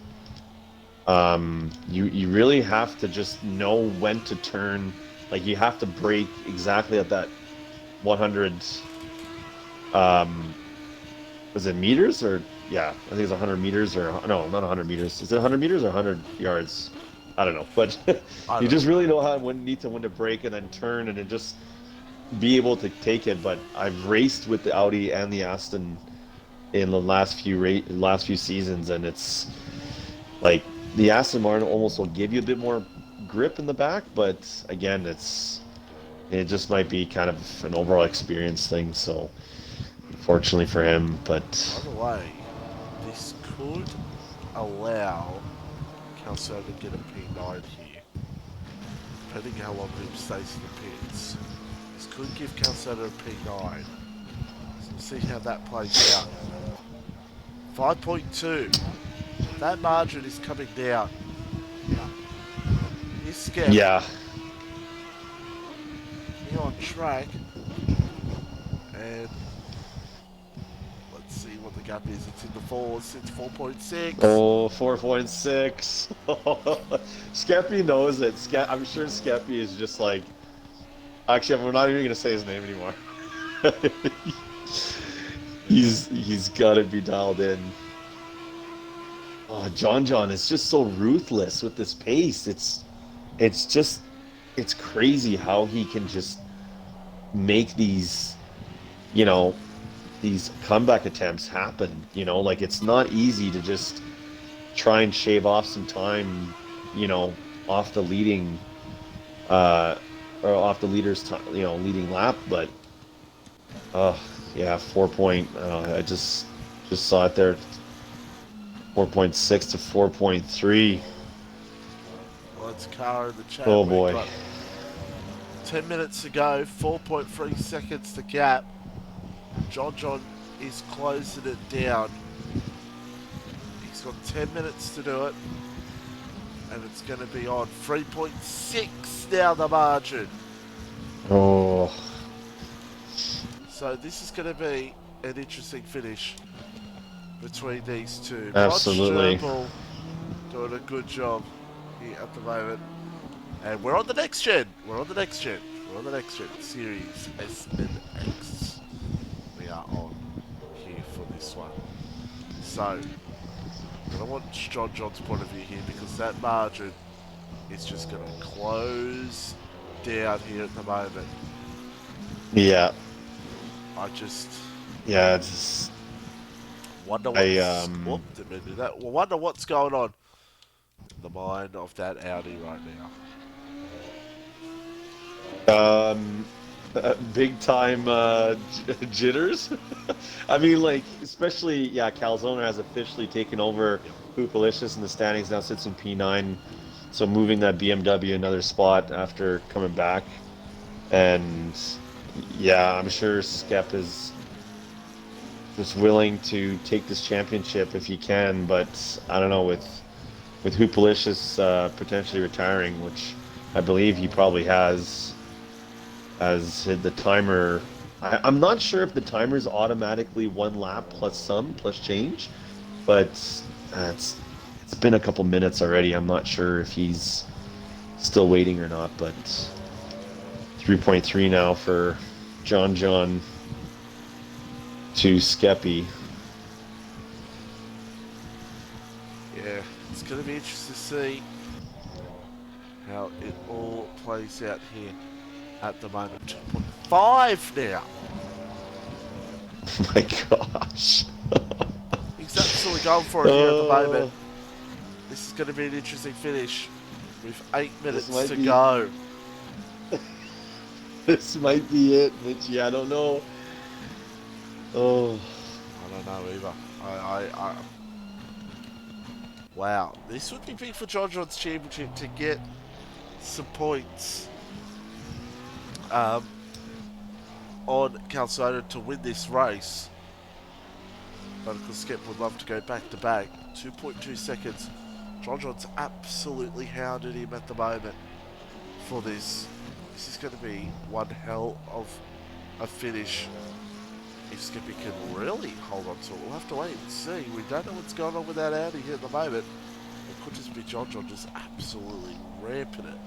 You really have to just know when to turn. Like you have to brake exactly at that 100. Was it meters or yeah, I think it's 100 meters or no, not 100 meters. Is it 100 meters or 100 yards? I don't know, but I you don't just know. really know how when to brake and then turn and then just be able to take it. But I've raced with the Audi and the Aston in the last few seasons, and it's like the Aston Martin almost will give you a bit more grip in the back, but again, it just might be kind of an overall experience thing. So fortunately for him, By but the way, this could allow Calcio to get a P9 here, depending how long he stays in the pits. This could give Calcio a P9. So we'll see how that plays out. 5.2. That margin is coming down. Here's Skep. yeah, Here on track. And let's see what the gap is. It's in the fours. It's 4.6. oh, 4.6. Skeppy knows it. I'm sure Skeppy is just like, actually, we're not even gonna say his name anymore. He's got to be dialed in. Oh, John is just so ruthless with this pace. It's crazy how he can just make you know, these comeback attempts happen. Like it's not easy to just try and shave off some time, off the leading, or off the leader's time, leading lap. But, yeah, I just saw it there, 4.6 to 4.3. Let's car in the chat. Oh boy. Got 10 minutes to go, 4.3 seconds to gap. John is closing it down. He's got 10 minutes to do it. And it's going to be on 3.6 now the margin. Oh. So this is going to be an interesting finish between these two. Absolutely. Rod doing a good job here at the moment. And we're on the next gen. We're on the next gen. Series S and X. We are on here for this one. So, I'm going to watch John's point of view here because that margin is just going to close down here at the moment. Yeah. I just wonder didn't do that. Well, wonder what's going on in the mind of that Audi right now. Big time jitters. I mean, like, especially, yeah, Calzone has officially taken over Hoopalicious in the standings, now sits in P9, so moving that BMW another spot after coming back. And yeah, I'm sure Skep is just willing to take this championship if he can, but I don't know, with Hoopalicious potentially retiring, which I believe he probably has hit the timer. I'm not sure if the timer is automatically 1 lap plus change, but it's been a couple minutes already. I'm not sure if he's still waiting or not, but 3.3 now for John to Skeppy. Yeah, it's going to be interesting to see how it all plays out here at the moment. 2.5 now. Oh my gosh. He's absolutely going for it here at the moment. This is going to be an interesting finish with 8 minutes to go. This might be it, Mitchie. I don't know. Oh. I don't know either. Wow. This would be big for John's championship to get some points on Calzone to win this race. But of course, Skep would love to go back to back. 2.2 seconds. John's absolutely hounded him at the moment for this. This is going to be one hell of a finish. If Skippy can really hold on to it, we'll have to wait and see. We don't know what's going on with that Audi here at the moment. It could just be John just absolutely ramping it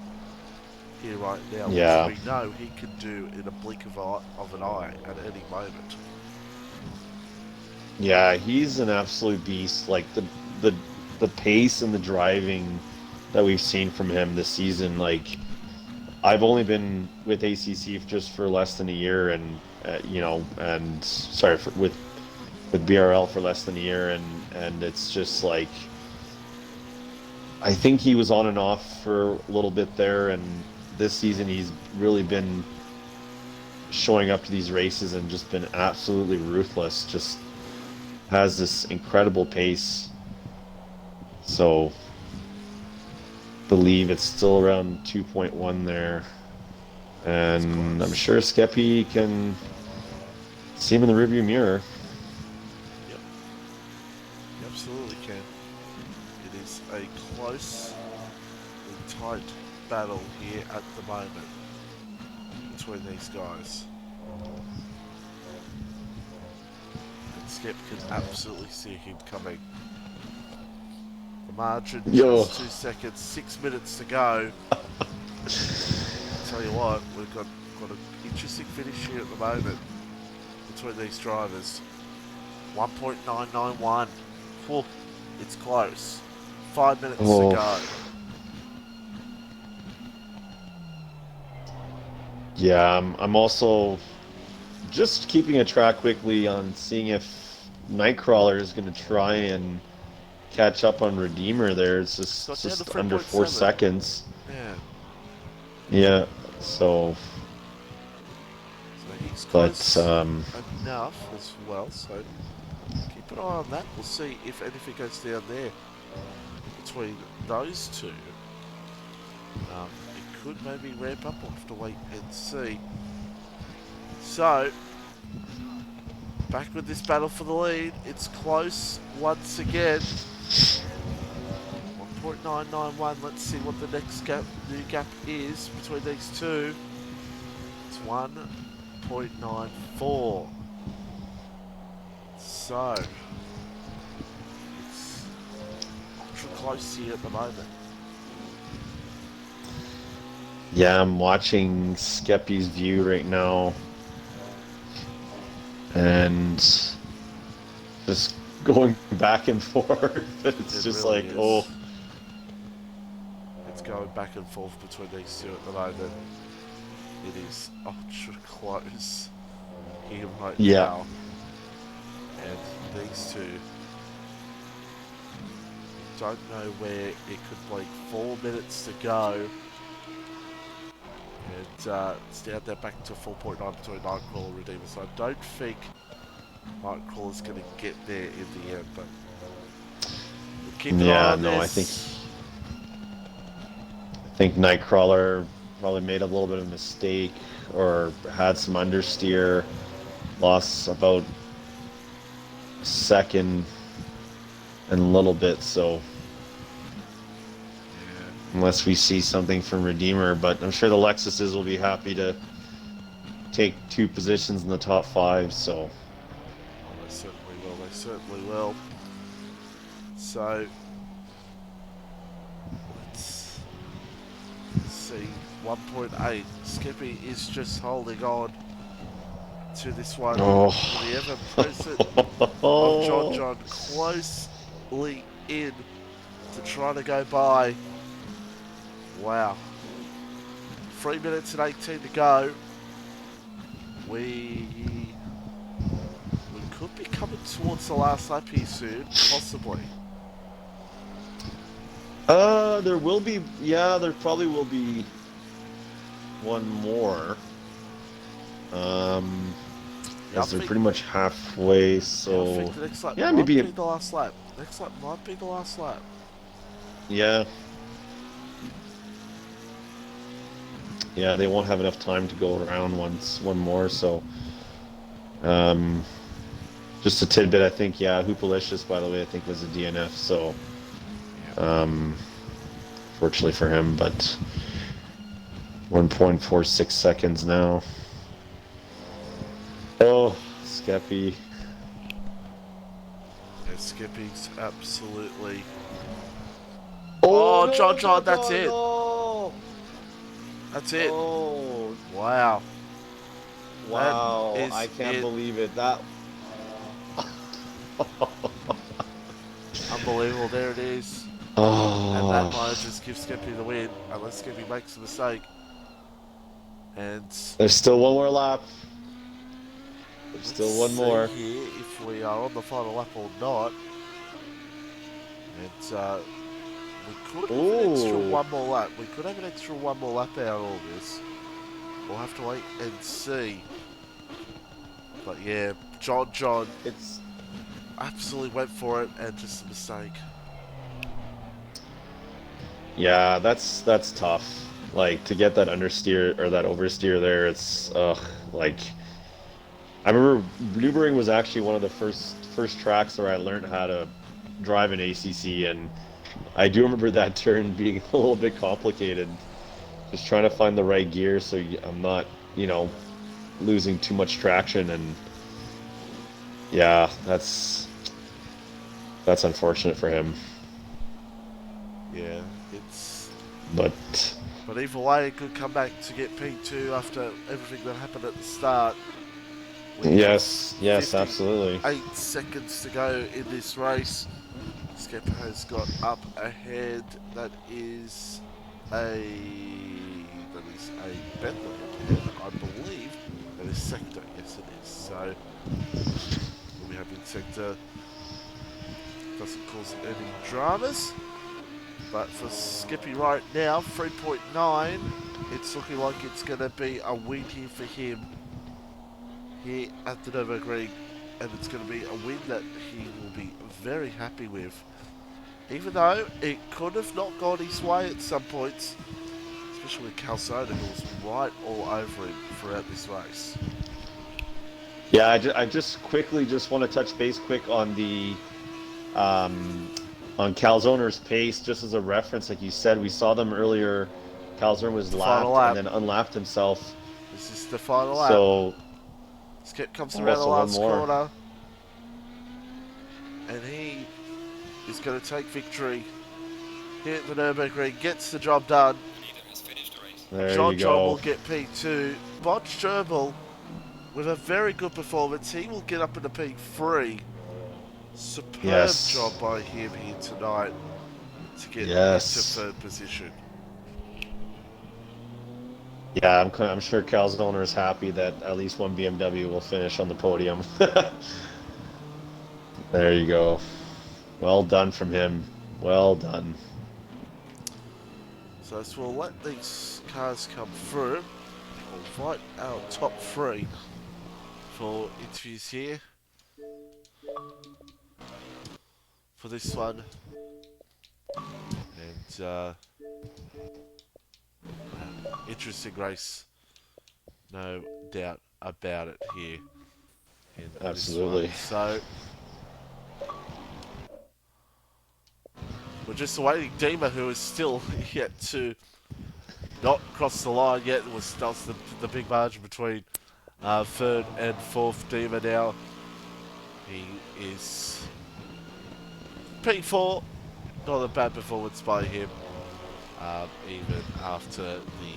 here right now. Yeah. Which we know he can do in a blink of an eye at any moment. Yeah, he's an absolute beast. Like the the pace and the driving that we've seen from him this season. Like I've only been with ACC just for less than a year, and you know, and sorry with BRL for less than a year, and it's just like I think he was on and off for a little bit there, and this season he's really been showing up to these races and just been absolutely ruthless. Just has this incredible pace. So believe it's still around 2.1 there. And I'm sure Skeppy can see him in the rearview mirror. Yep. You absolutely can. It is a close and tight battle here at the moment between these guys. And Skep can absolutely see him coming. The margin, just 2 seconds, 6 minutes to go. Tell you what, we've got an interesting finish here at the moment between these drivers. 1.991. Whew, it's close. 5 minutes to go. Yeah, I'm also just keeping a track quickly on seeing if Nightcrawler is going to try and catch up on Redeemer there. It's just under 4 seconds. Yeah. Yeah, so he's close enough as well, so keep an eye on that. We'll see if anything goes down there between those two. It could maybe ramp up. We'll have to wait and see. So, back with this battle for the lead. It's close once again. 1.991. Let's see what the next new gap is between these two. It's 1.94. So it's ultra close here at the moment. Yeah, I'm watching Skeppy's view right now, and just going back and forth. It's just really like, oh. It's going back and forth between these two at the moment. It is ultra close here right now. And these two don't know where it could break. 4 minutes to go. And it's down there back to 4.9 between Nightcrawler and Redeemer. So I don't think Nightcrawler's going to get there in the end, but we'll keep an eye on this. I think Nightcrawler probably made a little bit of a mistake or had some understeer, lost about a second and a little bit, so unless we see something from Redeemer, but I'm sure the Lexuses will be happy to take 2 positions in the top 5, so. Oh, they certainly will. So, let's see, 1.8. Skippy is just holding on to this one. The ever-present of John closely in to try to go by. Wow. 3 minutes and 18 to go. We could be coming towards the last lap here soon, possibly. There will be, there probably will be one more. As they're pretty much halfway, so I think the next lap might might be the last lap. Next lap might be the last lap. Yeah. Yeah, they won't have enough time to go around one more, so just a tidbit, I think, Hoopalicious, by the way, I think was a DNF, so fortunately for him, but 1.46 seconds now. Oh, Skeppy. Yeah, Skippy's absolutely... Oh, no, John, that's it. No. That's it. Oh. Wow, I can't believe it. That Unbelievable, there it is. And that might just give Skippy the win, unless Skippy makes a mistake. And There's still one more lap. There's let's still one see more. here if we are on the final lap or not. And we could have an extra one more lap. We could have an extra one more lap out of all this. We'll have to wait and see. But yeah, John It's absolutely went for it, and just a mistake. Yeah, that's tough. Like to get that understeer or that oversteer there, it's like I remember Nürburgring was actually one of the first tracks where I learned how to drive an ACC, and I do remember that turn being a little bit complicated. Just trying to find the right gear so I'm not, losing too much traction, and yeah, that's unfortunate for him. Yeah, it's. But either way, it could come back to get P2 after everything that happened at the start. yes, absolutely. 8 seconds to go in this race. Skip has got up ahead. That is a Bentley ahead, I believe. That is sector. Yes, it is. So we have in sector. Doesn't cause any dramas. But for Skippy right now, 3.9, it's looking like it's going to be a win here for him here at the Nürburgring, and it's going to be a win that he will be very happy with. Even though it could have not gone his way at some points, especially with Calzona, who was right all over him throughout this race. Yeah, I just quickly want to touch base quick on the on Calzoner's pace, just as a reference. Like you said, we saw them earlier. Calzoner was lapped and then unlapped himself. This is the final lap. So Skip comes around the last corner, and he is going to take victory here at the Nürburgring. Gets the job done. There John you go. will get P2. Botch Gerbil with a very good performance. He will get up into P3. Superb job by him here tonight to get into third position. Yeah, I'm sure Calzoner is happy that at least one BMW will finish on the podium. There you go. Well done from him. Well done. So we'll let these cars come through. We'll invite our top 3 for interviews here. For this one. And interesting race, no doubt about it here. Absolutely. So we're just awaiting Dima, who is still yet to not cross the line yet. That's the big margin between third and fourth. Dima now, he is P4. Not a bad performance by him, even after the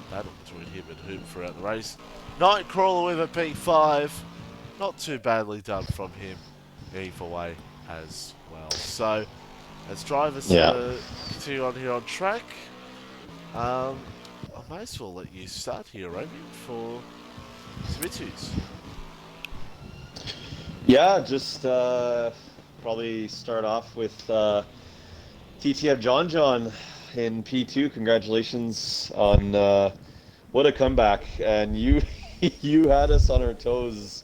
battle between him and Hoop throughout the race. Nightcrawler with a P5. Not too badly done from him either way as well. So, as drivers continue on here on track, I may as well let you start here, Roman, for some interviews. Yeah, just probably start off with TTF John in P2. Congratulations on what a comeback. And you had us on our toes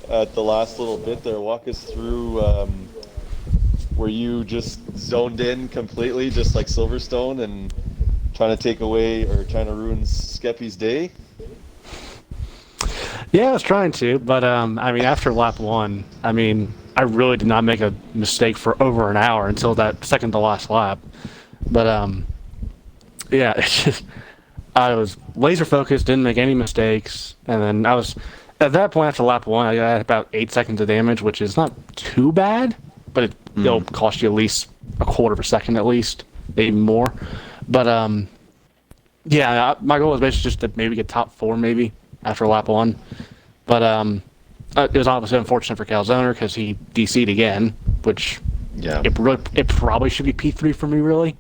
at the last little bit there. Walk us through were you just zoned in completely, just like Silverstone, and trying to take away or trying to ruin Skeppy's day? Yeah, I was trying to, but I mean, after lap 1, I mean, I really did not make a mistake for over an hour until that second to last lap. But yeah, it's just I was laser focused, didn't make any mistakes, and then I was at that point after lap 1, I had about 8 seconds of damage, which is not too bad, but it'll cost you at least a quarter of a second at least, maybe more. But yeah, my goal was basically just to maybe get top 4 maybe after lap 1. But It was obviously unfortunate for Calzone because he DC'd again, which Yeah. it probably should be P3 for me, really.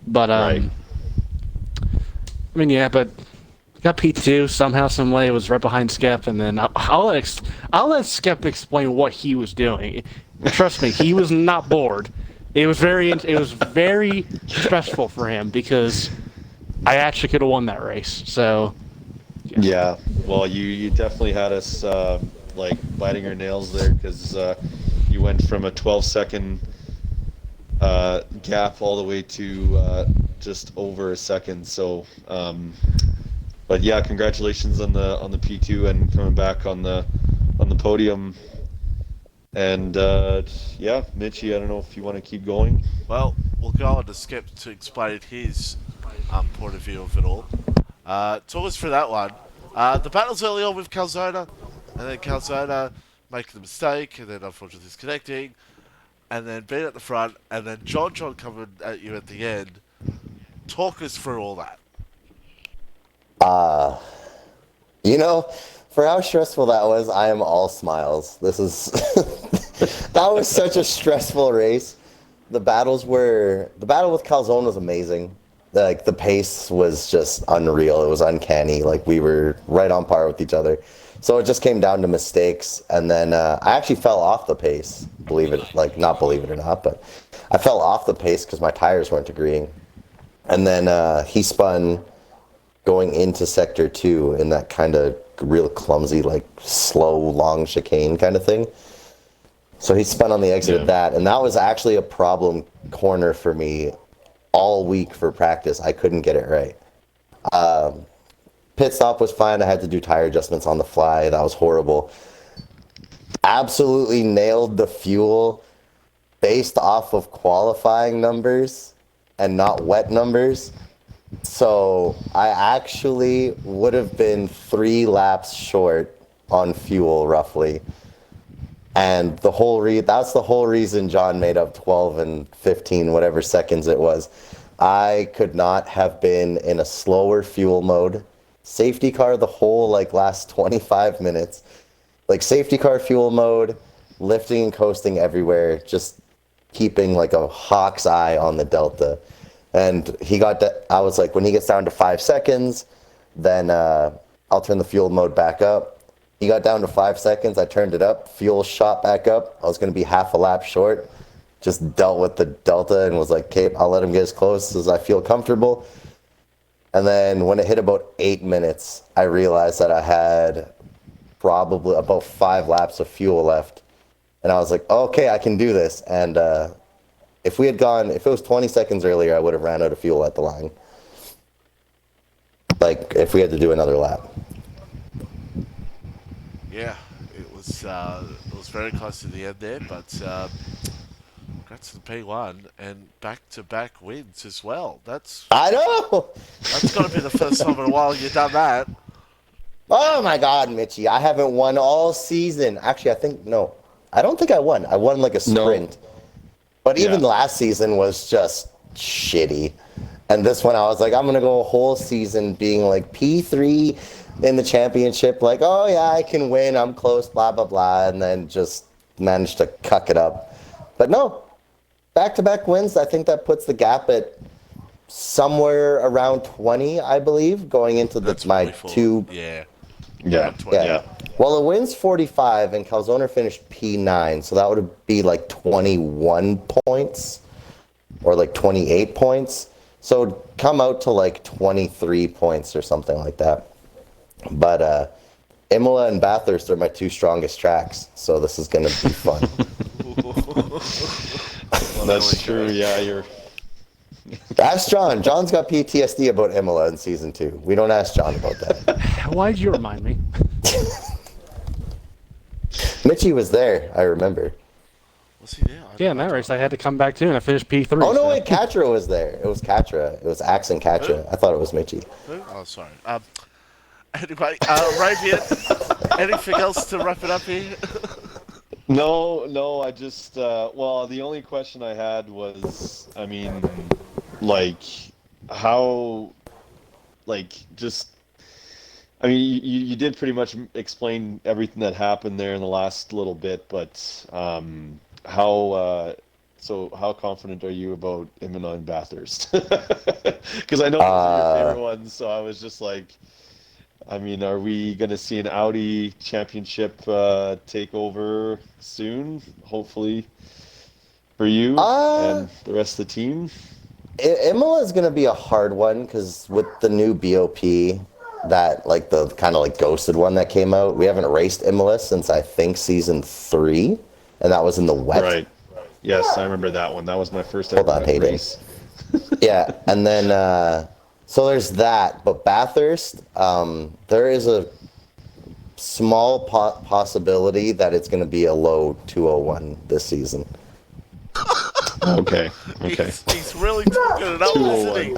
But Right. I mean, yeah, but got P2 somehow, some way. It was right behind Skep, and then I'll let Skep explain what he was doing. Trust me, he was not bored. It was very stressful for him because I actually could have won that race. So Yeah. Well, you definitely had us like biting our nails there because you went from a 12-second gap all the way to just over a second. So, but yeah, congratulations on the P2 and coming back on the podium. And yeah, Mitchie, I don't know if you want to keep going. Well, we'll go on to Skip to explain his point of view of it all. Talk us through that one. The battles early on with Calzona, and then Calzona making the mistake, and then unfortunately disconnecting, and then being at the front, and then John coming at you at the end. Talk us through all that. You know, for how stressful that was, I am all smiles. This is that was such a stressful race. The battle with Calzone was amazing. Like the pace was just unreal. It was uncanny. Like we were right on par with each other. So it just came down to mistakes, and then I actually fell off the pace. Not believe it or not, but I fell off the pace because my tires weren't agreeing. And then he spun going into sector 2 in that kind of real clumsy, like slow, long chicane kind of thing. So he spun on the exit of that, and that was actually a problem corner for me all week for practice. I couldn't get it right. Pit stop was fine. I had to do tire adjustments on the fly. That was horrible. Absolutely nailed the fuel based off of qualifying numbers and not wet numbers. So I actually would have been 3 laps short on fuel roughly. And that's the whole reason John made up 12 and 15, whatever seconds it was. I could not have been in a slower fuel mode. Safety car the whole last 25 minutes. Like safety car fuel mode, lifting and coasting everywhere, just keeping like a hawk's eye on the Delta. And I was like, when he gets down to 5 seconds, then I'll turn the fuel mode back up. He got down to 5 seconds. I turned it up. Fuel shot back up. I was going to be half a lap short. Just dealt with the Delta and was like, okay, I'll let him get as close as I feel comfortable. And then when it hit about 8 minutes, I realized that I had probably about 5 laps of fuel left. And I was like, okay, I can do this. And if it was 20 seconds earlier, I would have ran out of fuel at the line. Like, if we had to do another lap. Yeah, it was very close to the end there, but congrats to the P1 and back-to-back wins as well. I know! That's got to be the first time in a while you've done that. Oh my God, Mitchie, I haven't won all season. Actually, I don't think I won. I won like a sprint. No. But even last season was just shitty. And this one I was like, I'm going to go a whole season being like P3 in the championship. Like, oh yeah, I can win. I'm close, blah, blah, blah. And then just managed to cuck it up. But no, back-to-back wins. I think that puts the gap at somewhere around 20, I believe, going into my 2. Yeah. Well, the win's 45, and Calzone finished P9, so that would be like 21 points or like 28 points. So it'd come out to like 23 points or something like that. But Imola and Bathurst are my 2 strongest tracks, so this is going to be fun. Well, that's true. Yeah, Ask John. John's got PTSD about Imola in season 2. We don't ask John about that. Why did you remind me? Mitchie was there, I remember. Was he there? Yeah, in that race I had to come back too, and I finished P3. Oh, no, wait, Katra was there. It was Katra. It was Axe and Katra. I thought it was Mitchie. Oh, sorry. Anyway, Ravian, anything else to wrap it up here? No, I just, well, the only question I had was, I mean, like, how, like, just, I mean, you did pretty much explain everything that happened there in the last little bit, but how confident are you about Imola and Bathurst? Because I know those are your favorite ones, so I was just like, I mean, are we going to see an Audi championship takeover soon? Hopefully for you and the rest of the team. Imola is going to be a hard one because with the new BOP, that like the kind of like ghosted one that came out, we haven't raced Imola since I think season 3, and that was in the wet. Right. Yes, I remember that one. That was my first ever wet race. Yeah, and then so there's that. But Bathurst, there is a small possibility that it's going to be a low 201 this season. Okay. He's really talking it up, isn't he?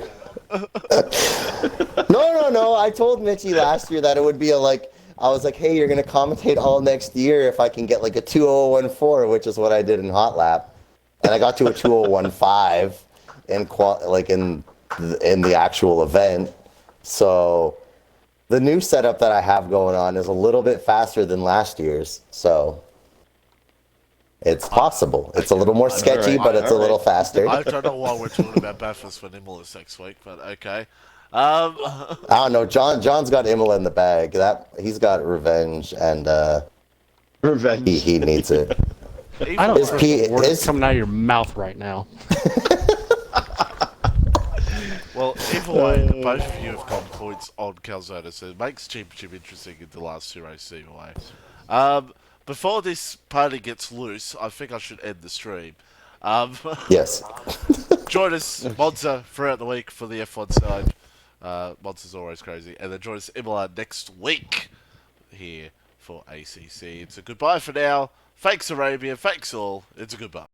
No. I told Mitchie last year that it would be I was like, hey, you're going to commentate all next year if I can get like a 2014, which is what I did in Hot Lap. And I got to a 2015 in the actual event. So the new setup that I have going on is a little bit faster than last year's. So it's possible. It's a little more sketchy, but it's a little faster. I don't know why we're talking about Bathurst when Imola next week, but okay. I don't know. John's got Imola in the bag. He's got revenge, and revenge. He needs it. I don't know what's coming out of your mouth right now. Well, either way, both of you have got points on Calzona, so it makes Championship interesting in the last 2 races either way. Before this party gets loose, I think I should end the stream. Yes. Join us, Monza, throughout the week for the F1 side. Monza's always crazy. And then join us Imola next week here for ACC. It's a goodbye for now. Thanks, Arabia. Thanks all. It's a goodbye.